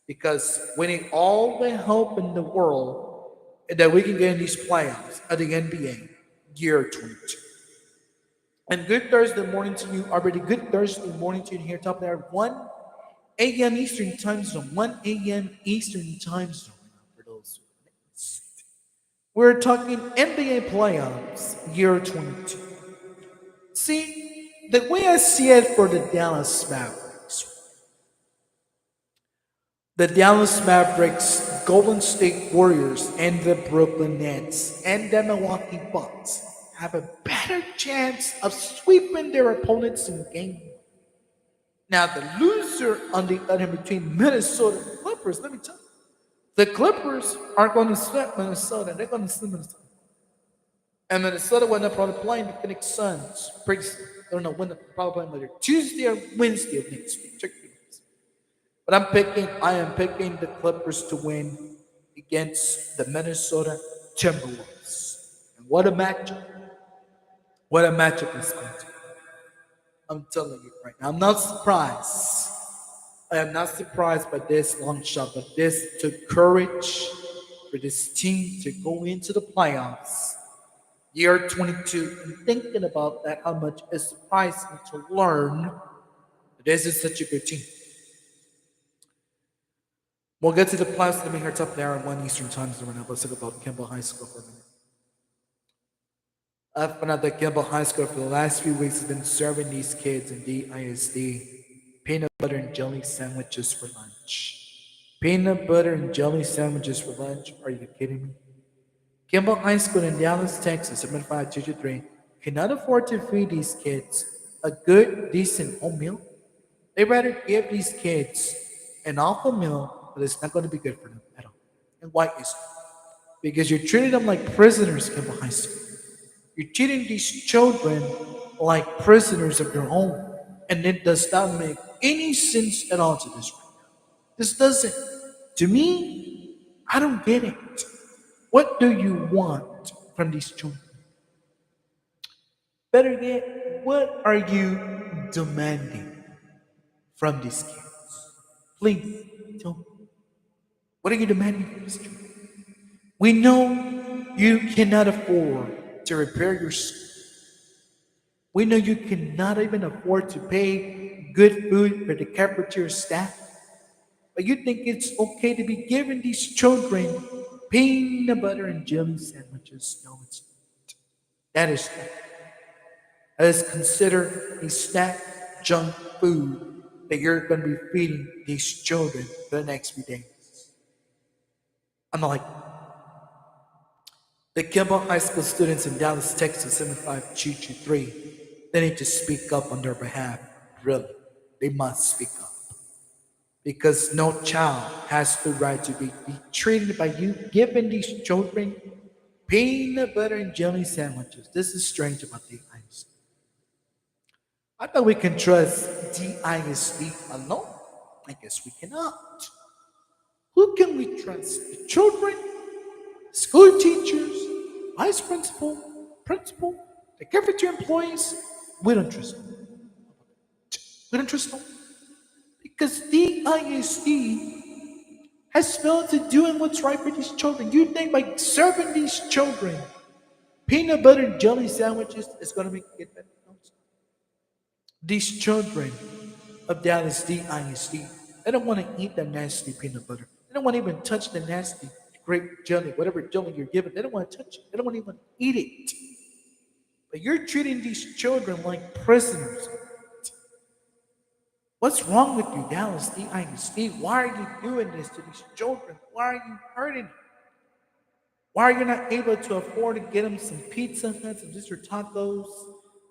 because we need all the help in the world that we can get in these playoffs at the NBA year 22. And good Thursday morning to you. Already good Thursday morning to you here, top there, 1 a.m. Eastern Time Zone. 1 a.m. Eastern Time Zone. For those who missed. We're talking NBA playoffs, year 22. See, the way I see it for the Dallas Mavericks, Golden State Warriors, and the Brooklyn Nets, and the Milwaukee Bucks have a better chance of sweeping their opponents in game one. Now, the loser on the other hand between Minnesota and the Clippers, let me tell you, the Clippers are going to sweep Minnesota. They're going to sweep Minnesota. And Minnesota will end up probably playing the Phoenix Suns pretty soon. I don't know when they're probably playing later. Tuesday or Wednesday of next week. Check your names. But I am picking the Clippers to win against the Minnesota Timberwolves. And what a matchup. What a matchup this going to be. I'm telling you right now. I'm not surprised. I am not surprised by this long shot, but this took courage for this team to go into the playoffs. Year 22, and thinking about that, how much it surprised me to learn that this is such a good team. We'll get to the playoffs. Let me hear top there at 1 Eastern Time Zone right now. Let's talk about Kimball High School for a minute. I've found out that Kimball High School for the last few weeks has been serving these kids in DISD peanut butter and jelly sandwiches for lunch. Peanut butter and jelly sandwiches for lunch? Are you kidding me? Kimball High School in Dallas, Texas, 75223, cannot afford to feed these kids a good, decent home meal. They rather give these kids an awful meal that is not going to be good for them at all. And why is it? Because you're treating them like prisoners, Kimball High School. You're treating these children like prisoners of their home. And it does not make any sense at all to this right now. This doesn't. To me, I don't get it. What do you want from these children? Better yet, what are you demanding from these kids? Please tell me. What are you demanding from these children? We know you cannot afford to repair your school. We know you cannot even afford to pay good food for the cafeteria staff. But you think it's okay to be giving these children peanut butter and jelly sandwiches? No, it's not. That is considered a snack junk food that you're going to be feeding these children for the next few days. I'm like, the Kimball High School students in Dallas, Texas, 75223, they need to speak up on their behalf. Really, they must speak up. Because no child has the right to be treated by you giving these children peanut butter and jelly sandwiches. This is strange about the ISD. I thought we can trust DISD alone. I guess we cannot. Who can we trust? The children, school teachers, vice principal, the cafeteria employees? We don't trust them. We don't trust them. Because DISD has failed to doing what's right for these children. You think by serving these children peanut butter and jelly sandwiches is going to make it better? No, it's not. These children of Dallas DISD, they don't want to eat that nasty peanut butter. They don't want to even touch the nasty grape jelly, whatever jelly you're given. They don't want to touch it. They don't want to even eat it. But you're treating these children like prisoners. What's wrong with you, Dallas? Steve, why are you doing this to these children? Why are you hurting them? Why are you not able to afford to get them some Pizza Hut, some Mr. Tacos,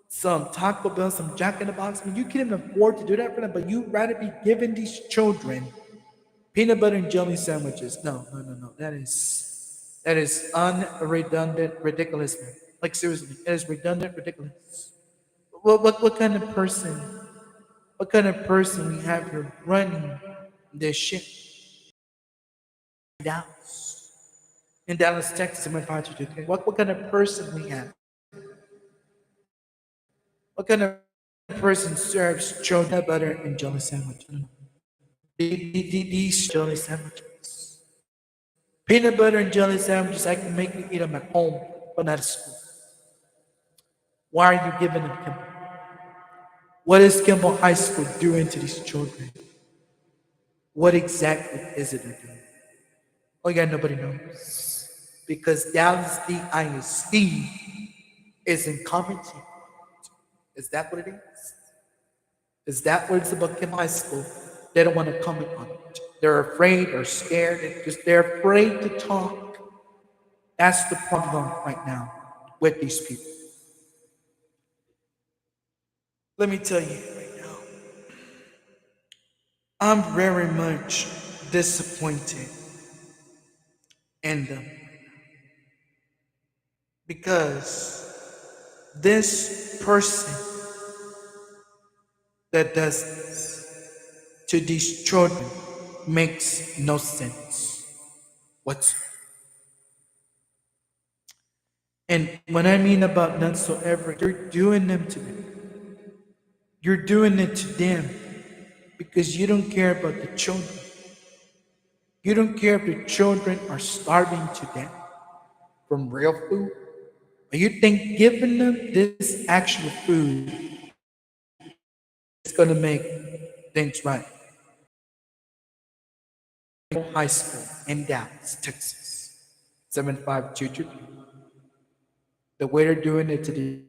some Taco Bell, some Jack in the Box? I mean, you can't even afford to do that for them, but you'd rather be giving these children peanut butter and jelly sandwiches. No, no, no, no. That is unredundant, ridiculous, man. Like seriously, it is redundant, ridiculous. What kind of person? What kind of person we have here running this shit? Dallas. In Dallas, Texas, I'm invited to do. What kind of person we have? What kind of person serves peanut butter and jelly sandwich? These jelly sandwiches. Peanut butter and jelly sandwiches, I can make you eat them at home, but not at school. Why are you giving them Kimball? What is Kimball High School doing to these children? What exactly is it they're doing? Oh yeah, nobody knows. Because Dallas DISD is incompetent. Is that what it is? Is that what it's about Kimball High School? They don't want to comment on it. They're afraid or scared. They're afraid to talk. That's the problem right now with these people. Let me tell you right now, I'm very much disappointed in them because this person that does this to these children makes no sense whatsoever. And when I mean about none so ever, you're doing them to them. You're doing it to them because you don't care about the children. You don't care if the children are starving to death from real food. Or you think giving them this actual food is going to make things right. High School in Dallas, Texas, 75222. The way they're doing it to the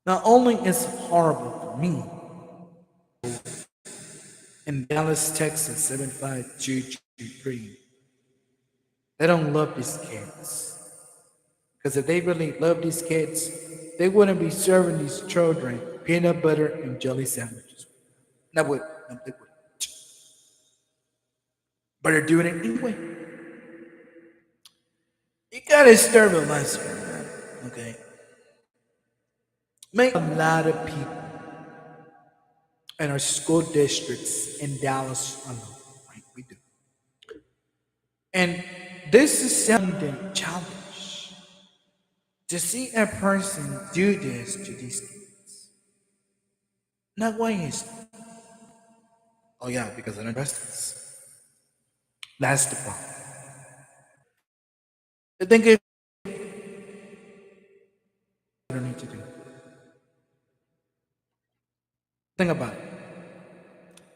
not only is it horrible for me in Dallas, Texas, 75223, they don't love these kids. Because if they really love these kids, they wouldn't be serving these children peanut butter and jelly sandwiches. No, they wouldn't. But they're doing it anyway. You gotta start realizing, okay? Make a lot of people in our school districts in Dallas alone, right? We do. And this is sounding challenge to see a person do this to these kids. Now, why is it? Oh yeah, because I don't trust this. That's the problem. I think if I don't need to do. Think about it.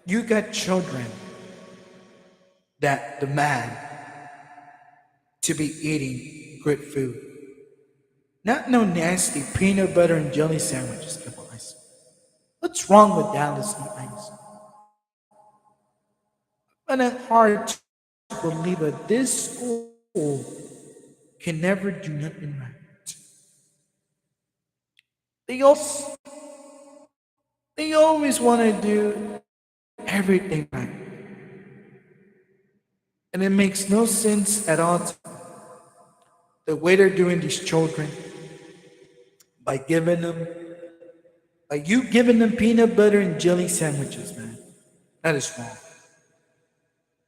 You got children that demand to be eating good food. Not no nasty peanut butter and jelly sandwiches, guys. What's wrong with Dallas and ice? And it's hard to believe that this school can never do nothing right. They always, they always want to do everything right. And it makes no sense at all the way they're doing these children by giving them, like you giving them peanut butter and jelly sandwiches, man. That is wrong.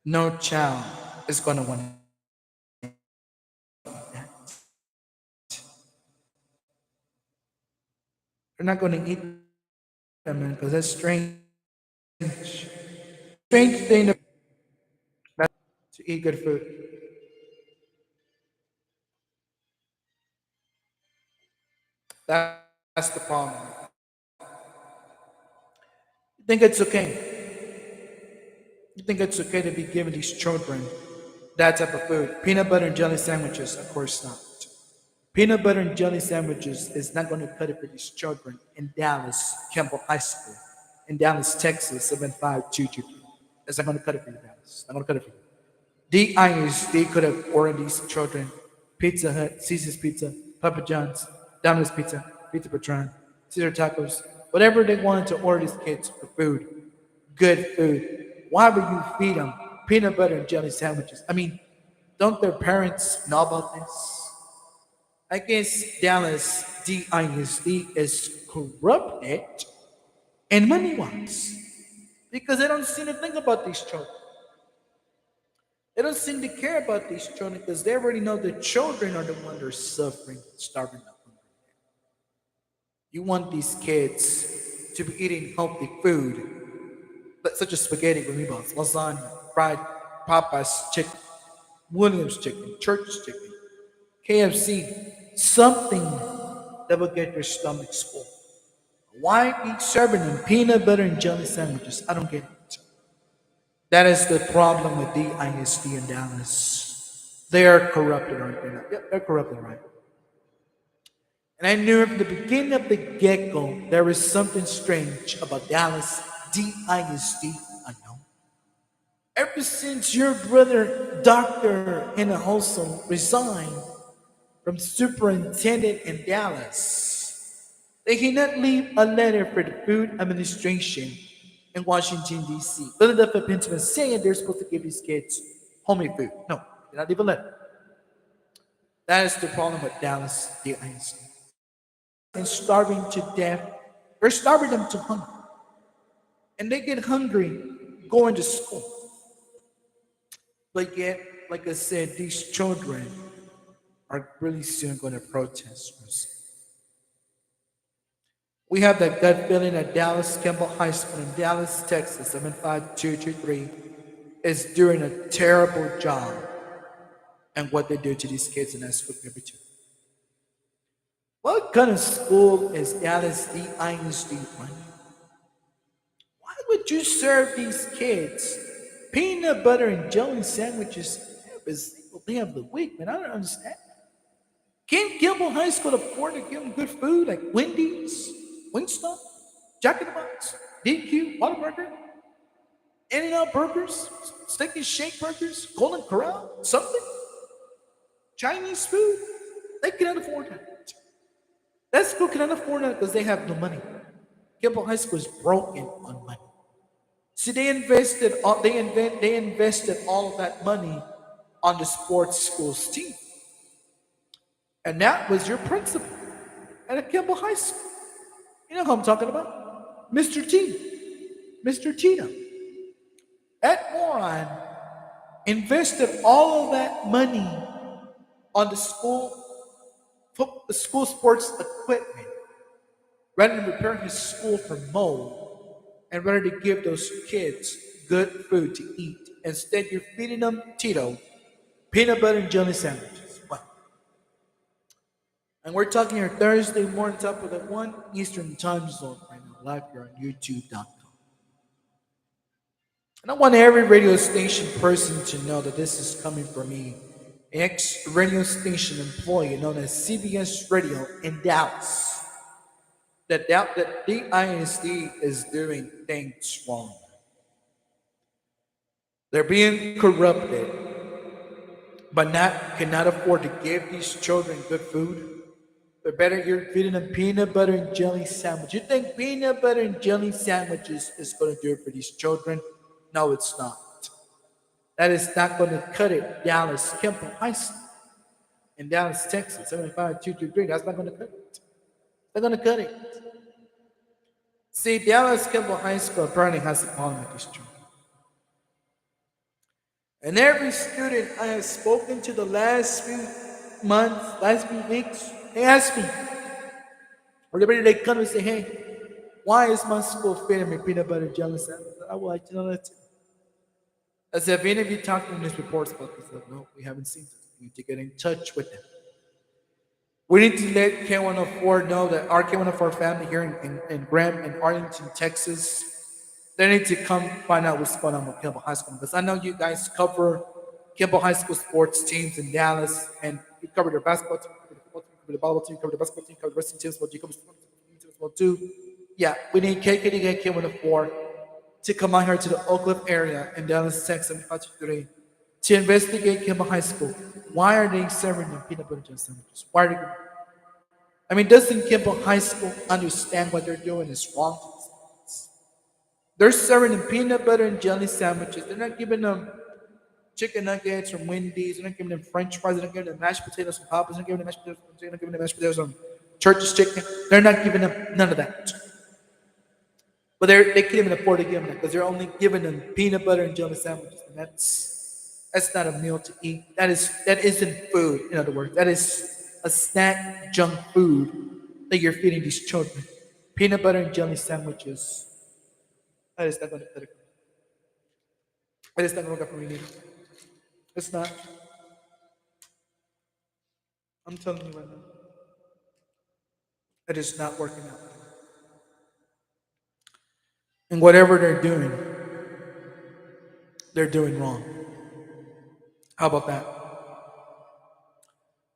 No child is going to want to eat that. They're not going to eat that, man, because that's strange. Strange thing to eat good food. That's the problem. You think it's okay? You think it's okay to be giving these children that type of food? Peanut butter and jelly sandwiches, of course not. Peanut butter and jelly sandwiches is not going to cut it for these children in Dallas, Campbell High School. in Dallas, Texas, 75223. Yes, I'm going to cut it for you, Dallas. I'm going to cut it for you. DISD could have ordered these children Pizza Hut, Caesar's Pizza, Papa John's, Domino's Pizza, Pizza Patron, Caesar Tacos, whatever they wanted to order these kids for food, good food. Why would you feed them peanut butter and jelly sandwiches? I mean, don't their parents know about this? I guess Dallas DISD is corrupted and money wise because they don't seem to think about these children. They don't seem to care about these children because they already know the children are the ones that are suffering, starving up. You want these kids to be eating healthy food, such as spaghetti with meatballs, lasagna, fried Popeyes chicken, Williams chicken, church chicken, KFC, something that will get their stomachs full. Why be serving them peanut butter and jelly sandwiches? I don't get it. That is the problem with DISD in Dallas. They are corrupted, aren't they? Yep, they're corrupted, right? And I knew from the beginning of the get-go there was something strange about Dallas DISD. I know. Ever since your brother, Dr. Hinojosa, resigned from superintendent in Dallas, they cannot leave a letter for the Food Administration in Washington, D.C. Philadelphia, Pennsylvania, saying they're supposed to give these kids homemade food. No, they cannot leave a letter. That is the problem with Dallas DISD. And starving to death, they're starving them to hunger. And they get hungry going to school. But yet, like I said, these children are really soon going to protest. We have that gut feeling that Dallas Campbell High School in Dallas, Texas, 75223, is doing a terrible job and what they do to these kids in that school number two. What kind of school is Dallas DISD running? Why would you serve these kids peanut butter and jelly sandwiches every single day of the week, man? I don't understand. Can't Campbell High School afford to give them good food like Wendy's, Wingstop, Jack in the Box, DQ, Whataburger, In-N-Out Burgers, Steak and Shake Burgers, Golden Corral, something? Chinese food? They cannot afford that. That school cannot afford that because they have no money. Campbell High School is broken on money. See, they invested all of that money on the sports school's team. And that was your principal at a Campbell High School. You know who I'm talking about? Mr. T. Mr. Tito. That moron invested all of that money on the school sports equipment rather than repair his school for mold and rather to give those kids good food to eat. Instead, you're feeding them Tito peanut butter and jelly sandwiches. Wow. And we're talking here Thursday morning, top of the 1 Eastern time zone right now, live here on YouTube.com. And I want every radio station person to know that this is coming from me, ex-radio station employee known as CBS Radio in Dallas. That DISD is doing things wrong. They're being corrupted, but cannot afford to give these children good food. But better you're feeding them peanut butter and jelly sandwiches. You think peanut butter and jelly sandwiches is going to do it for these children? No, it's not. That is not going to cut it. Dallas Campbell High School in Dallas, Texas, 75223. That's not going to cut it. They're going to cut it. See, Dallas Campbell High School apparently has a problem with these children. And every student I have spoken to the last few months, last few weeks, they ask me, or they come and say, hey, why is my school feeding me peanut butter and jelly sandwich? I would like to know that too. As if any of you talked to news reports about this, no, we haven't seen this. We need to get in touch with them. We need to let K104 know that our K104 family here in Graham and Arlington, Texas, they need to come find out what's going on with Campbell High School. Because I know you guys cover Campbell High School sports teams in Dallas, and you cover their basketball team, you cover the football team, you cover the volleyball team, you cover the basketball team, you cover the wrestling teams, but you cover the teams as well too. Yeah, we need KKDK K104 to come out here to the Oak Cliff area in Dallas, Texas, 523, to investigate Kimball High School. Why are they serving them peanut butter jelly sandwiches? Why are they? I mean, doesn't Kimball High School understand what they're doing is wrong to these kids? They're serving them peanut butter and jelly sandwiches. They're not giving them chicken nuggets from Wendy's. They're not giving them French fries. They're not giving them mashed potatoes from Papa's. They're not giving them mashed potatoes from They're not giving them mashed potatoes from Church's Chicken. They're not giving them none of that. But they can't even afford to give them that because they're only giving them peanut butter and jelly sandwiches. And that's not a meal to eat. That isn't food, in other words. That is a snack junk food that you're feeding these children. Peanut butter and jelly sandwiches. That is not going to fit. That is not going to work for me. It's not. I'm telling you right now. It is not working out. And whatever they're doing wrong. How about that?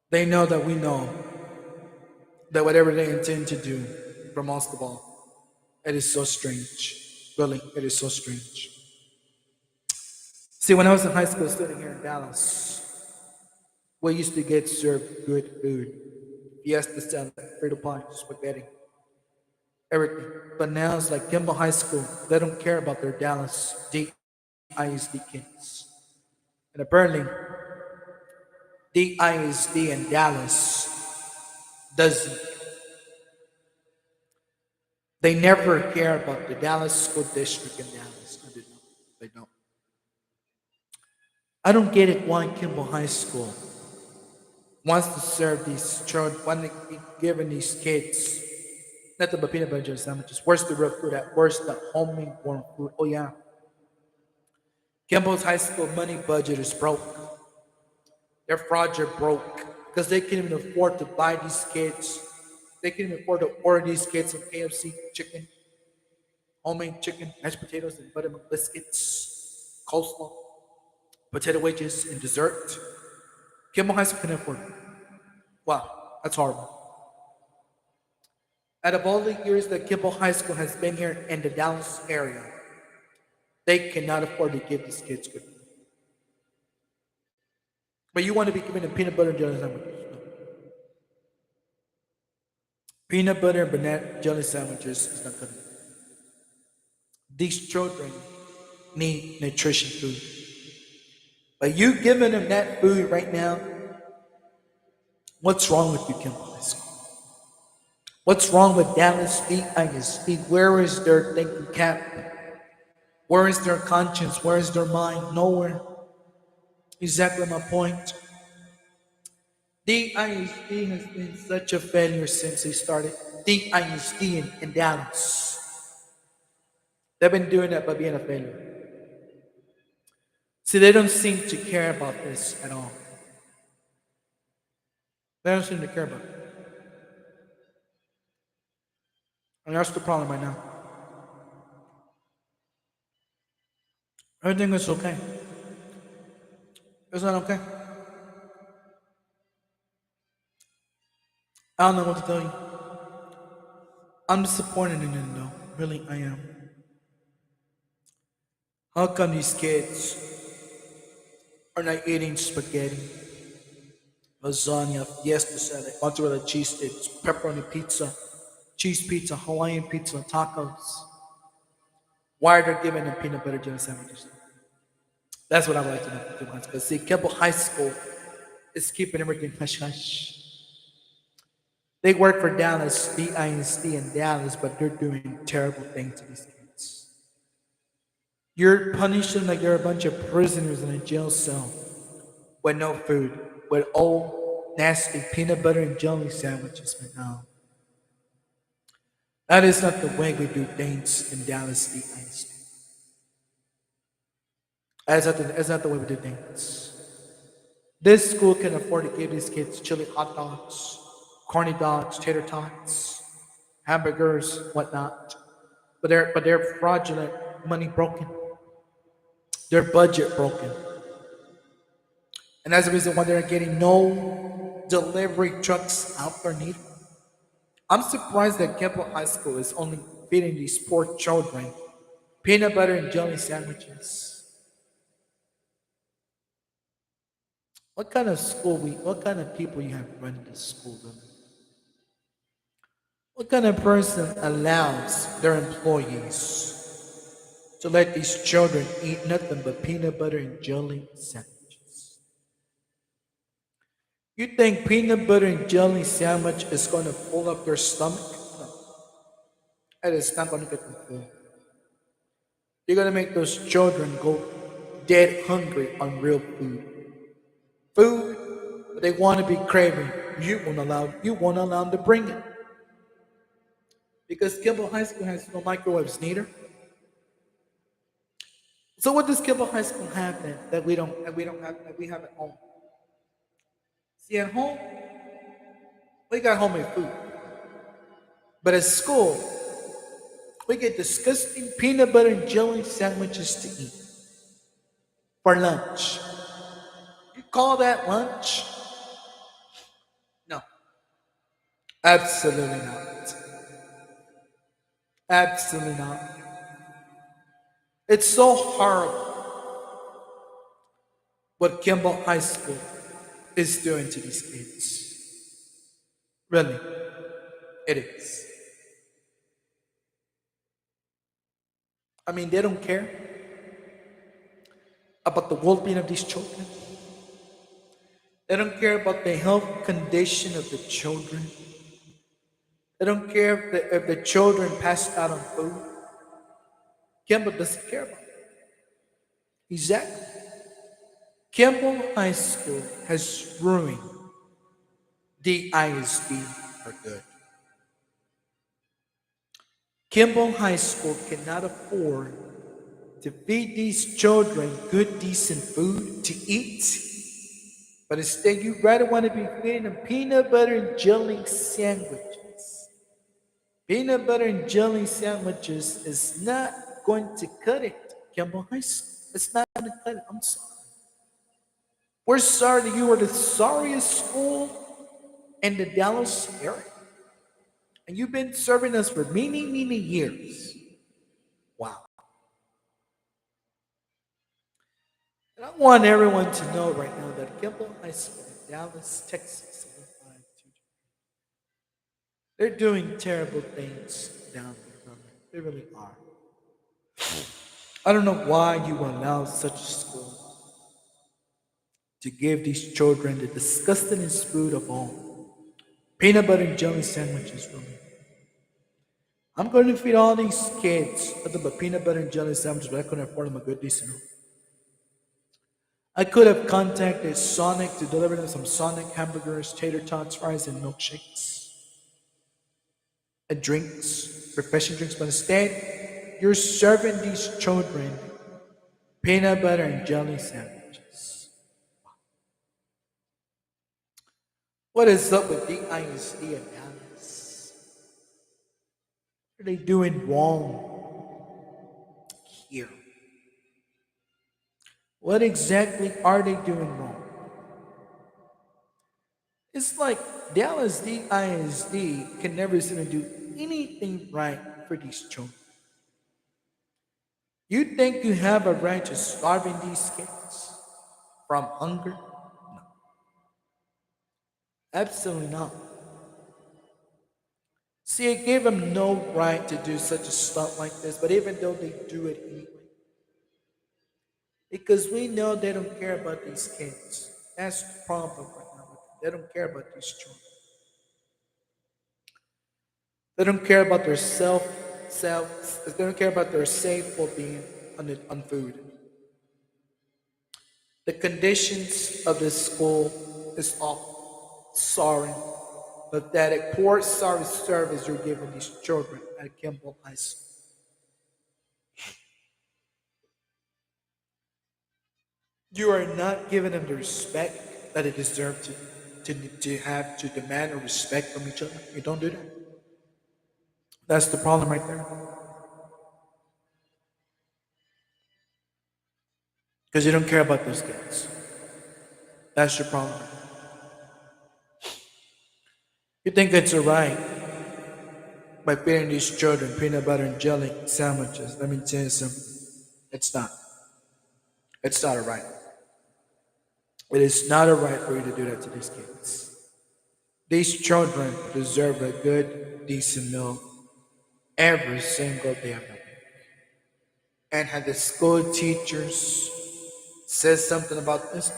They know that we know that whatever they intend to do, for most of all, it is so strange. Really, it is so strange. See, when I was in high school studying here in Dallas, we used to get served good food. Fiesta salad, Frito pie, spaghetti, everything. But now it's like Kimball High School. They don't care about their Dallas DISD kids. And apparently, DISD in Dallas doesn't. They never care about the Dallas School District in Dallas. They don't. I don't get it why Kimball High School wants to serve these children, want to be giving these kids nothing but peanut butter jelly sandwiches. Where's the real food at? Where's the homemade warm food? Oh yeah. Kimball's high school money budget is broke. Their project broke because they can't even afford to buy these kids. They can't even afford to order these kids some KFC chicken, homemade chicken, mashed potatoes, and buttermilk biscuits, coleslaw, potato wedges, and dessert. Kimball High School can afford it. Wow, that's horrible. Out of all the years that Kimball High School has been here in the Dallas area, they cannot afford to give these kids good food. But you want to be giving them peanut butter and jelly sandwiches. No. Peanut butter and banana jelly sandwiches is not good. These children need nutrition food. But you giving them that food right now, what's wrong with you, Kimball High School? What's wrong with Dallas DISD? Where is their thinking cap? Where is their conscience? Where is their mind? Nowhere. Exactly my point. DISD has been such a failure since they started. DISD in Dallas. They've been doing that by being a failure. See, they don't seem to care about this at all. They don't seem to care about it. And that's the problem right now. Everything is okay. It's not okay. I don't know what to tell you. I'm disappointed in it though. Really, I am. How come these kids are not eating spaghetti, lasagna, fiesta salad, mozzarella cheese sticks, pepperoni pizza, cheese pizza, Hawaiian pizza, tacos? Why are they giving them peanut butter jelly sandwiches? That's what I would like to know. Because see, Kimball High School is keeping everything hush hush. They work for Dallas, DISD in Dallas, but they're doing terrible things to these kids. You're punishing them like they're a bunch of prisoners in a jail cell with no food, with old, nasty peanut butter and jelly sandwiches. But no. That is not the way we do things in Dallas, DISD. That's not the way we do things. This school can afford to give these kids chili hot dogs, corny dogs, tater tots, hamburgers, whatnot. But they're fraudulent, money broken. Their budget broken. And that's the reason why they're getting no delivery trucks out there needed. I'm surprised that Kimball High School is only feeding these poor children peanut butter and jelly sandwiches. What kind of people you have running this school? Really? What kind of person allows their employees to let these children eat nothing but peanut butter and jelly sandwiches? You think peanut butter and jelly sandwich is going to fill up their stomach? No, it is not going to get them full. You're going to make those children go dead hungry on real food. Food that they want to be craving. You won't allow them to bring it. Because Kimball High School has no microwaves neither. So what does Kimball High School have then that we have at home? See, at home we got homemade food, but at school we get disgusting peanut butter and jelly sandwiches to eat for lunch. You call that lunch? No, absolutely not. Absolutely not. It's so horrible what Kimball High School is doing to these kids. Really, it is. I mean, they don't care about the well-being of these children. They don't care about the health condition of the children. They don't care if the children passed out on food. Kimball doesn't care about it. Exactly. Kimball High School has ruined the ISD for good. Kimball High School cannot afford to feed these children good, decent food to eat, but instead you rather want to be feeding them peanut butter and jelly sandwiches. Peanut butter and jelly sandwiches is not going to cut it, Kimball High School. It's not going to cut it. I'm sorry. We're sorry that you are the sorriest school in the Dallas area. And you've been serving us for many, many years. Wow. And I want everyone to know right now that Kimball High School in Dallas, Texas, 752, they're doing terrible things down there. They really are. I don't know why you allow such a school to give these children the disgustingest food of all. Peanut butter and jelly sandwiches for me. I'm going to feed all these kids nothing but peanut butter and jelly sandwiches, but I couldn't afford them a good decent meal. I could have contacted Sonic to deliver them some Sonic hamburgers, tater tots, fries, and milkshakes. And drinks, refreshing drinks, but instead, you're serving these children peanut butter and jelly sandwiches. What is up with the ISD and Dallas? What are they doing wrong here? What exactly are they doing wrong? It's like Dallas DISD can never seem to do anything right for these children. You think you have a right to starving these kids from hunger? No, absolutely not. See, it gave them no right to do such a stuff like this, but even though they do it anyway, because we know they don't care about these kids. That's the problem right now. They don't care about these children. They don't care about their they don't care about their safe well-being on food. The conditions of this school is awful. Sorry. Pathetic, poor, sorry service you're giving these children at Kimball High School. You are not giving them the respect that they deserve to have to demand or respect from each other. You don't do that. That's the problem right there. Because you don't care about those kids. That's your problem. You think it's alright by feeding these children peanut butter and jelly sandwiches. Let me tell you something. It's not. It's not alright. It is not alright for you to do that to these kids. These children deserve a good, decent meal every single day of the week. And had the school teachers said something about this,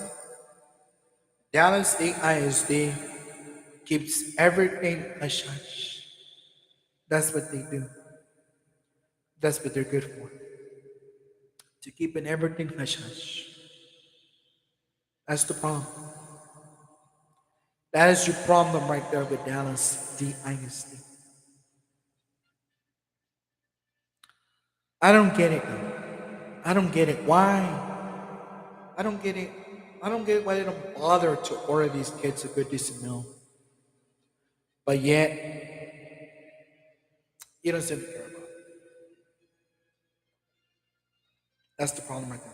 Dallas State ISD keeps everything hush hush. That's what they do. That's what they're good for. To keeping everything hush hush. That's the problem. That is your problem right there with Dallas DISD. I don't get it. I don't get it. Why? I don't get it. I don't get why they don't bother to order these kids a good decent meal. But yet, you don't seem to care about it. That's the problem right there.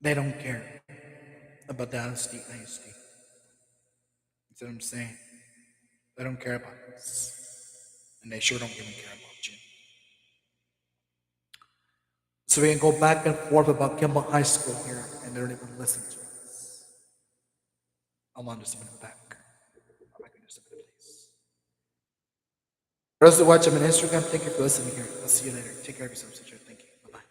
They don't care about Dallas DISD. That's what I'm saying. They don't care about us. And they sure don't even care about you. So we can go back and forth about Kimball High School here, and they don't even listen to us. I'll on just a minute back. I'll back in just a minute, please. For those that watch them on Instagram, thank you for listening here. I'll see you later. Take care of yourself, sister. Thank you. Bye bye.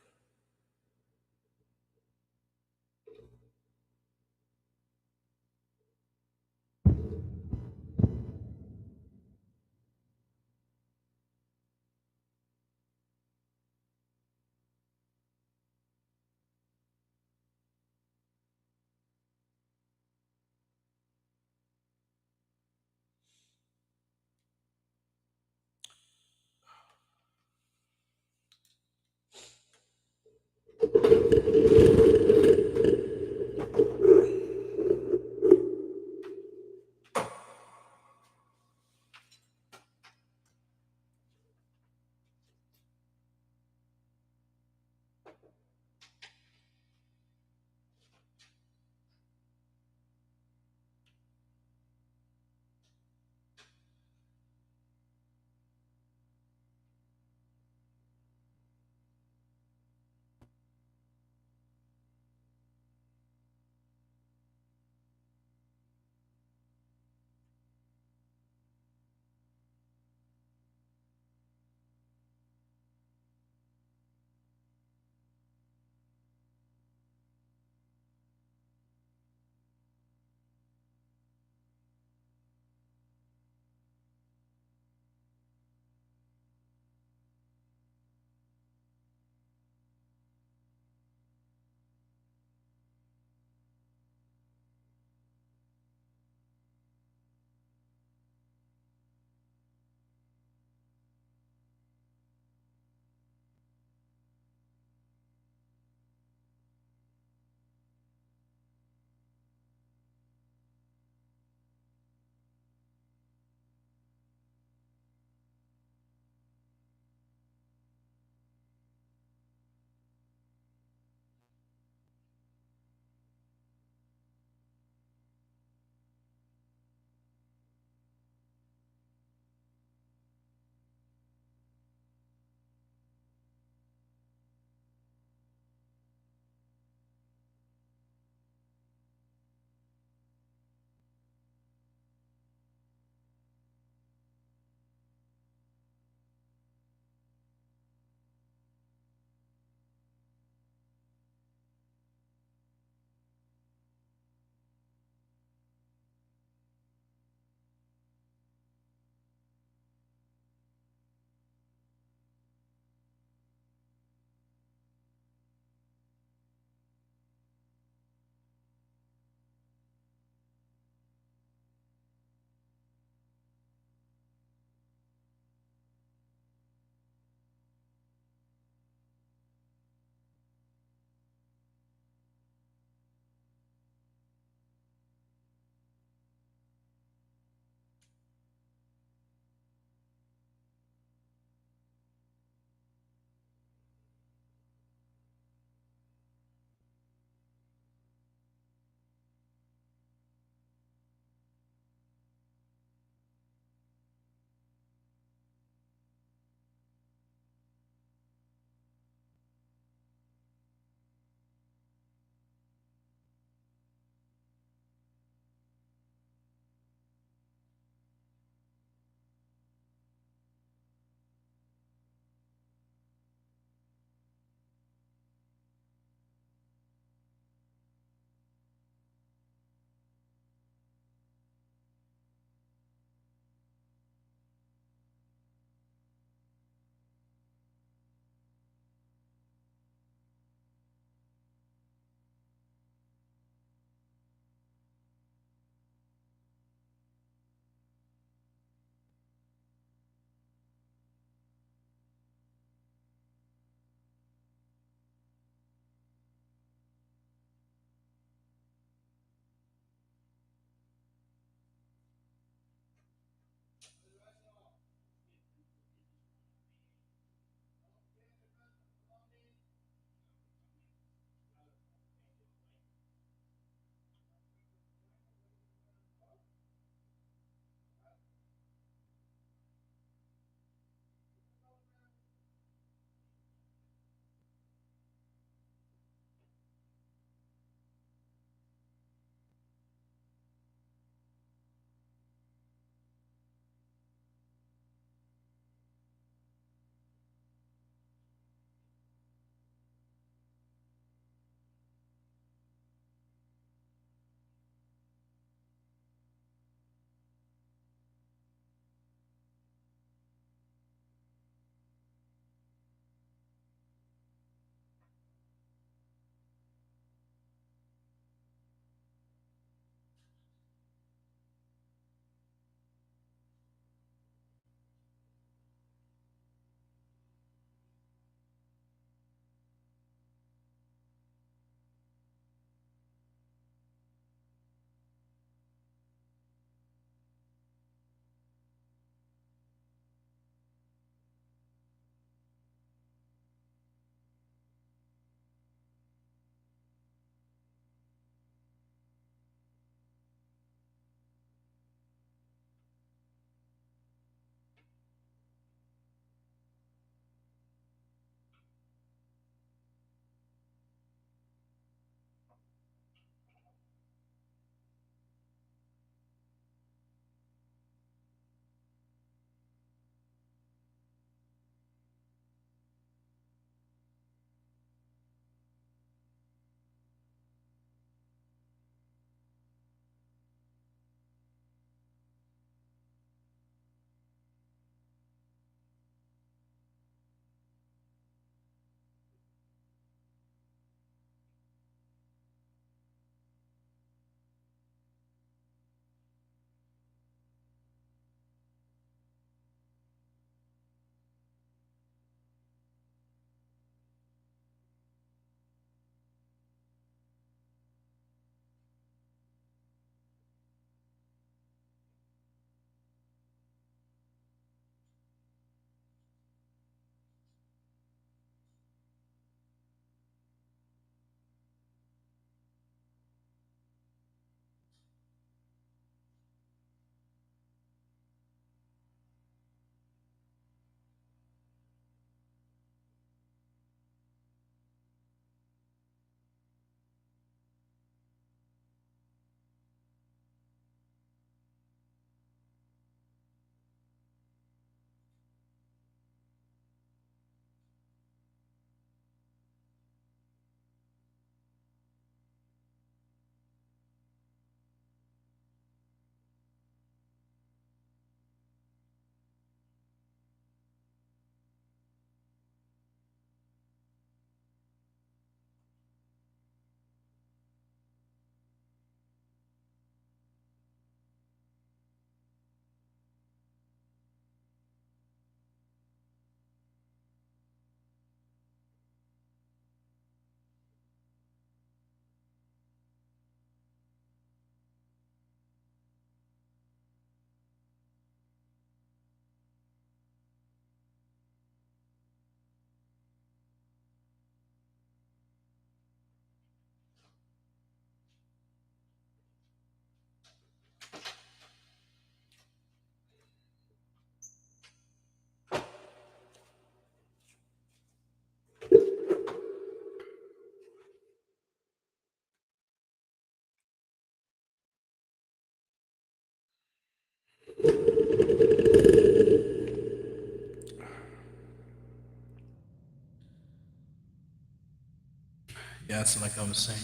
Yeah, so like I was saying,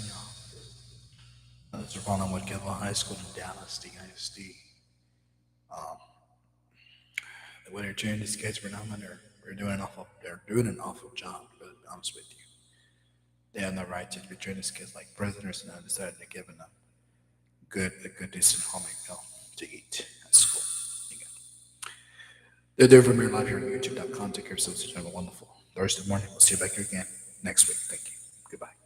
there's a Ronald Woodkeville High School in Dallas, DISD. Um, what they're doing, these kids were not they're doing they're doing an awful job, to be honest with you. They have no right to be treating these kids like prisoners, and I decided to give them a good decent homemade meal to eat at school. Again. They're there from your live here on YouTube.com. Take care of yourselves. Have a wonderful Thursday morning. We'll see you back here again next week. Thank you. Goodbye.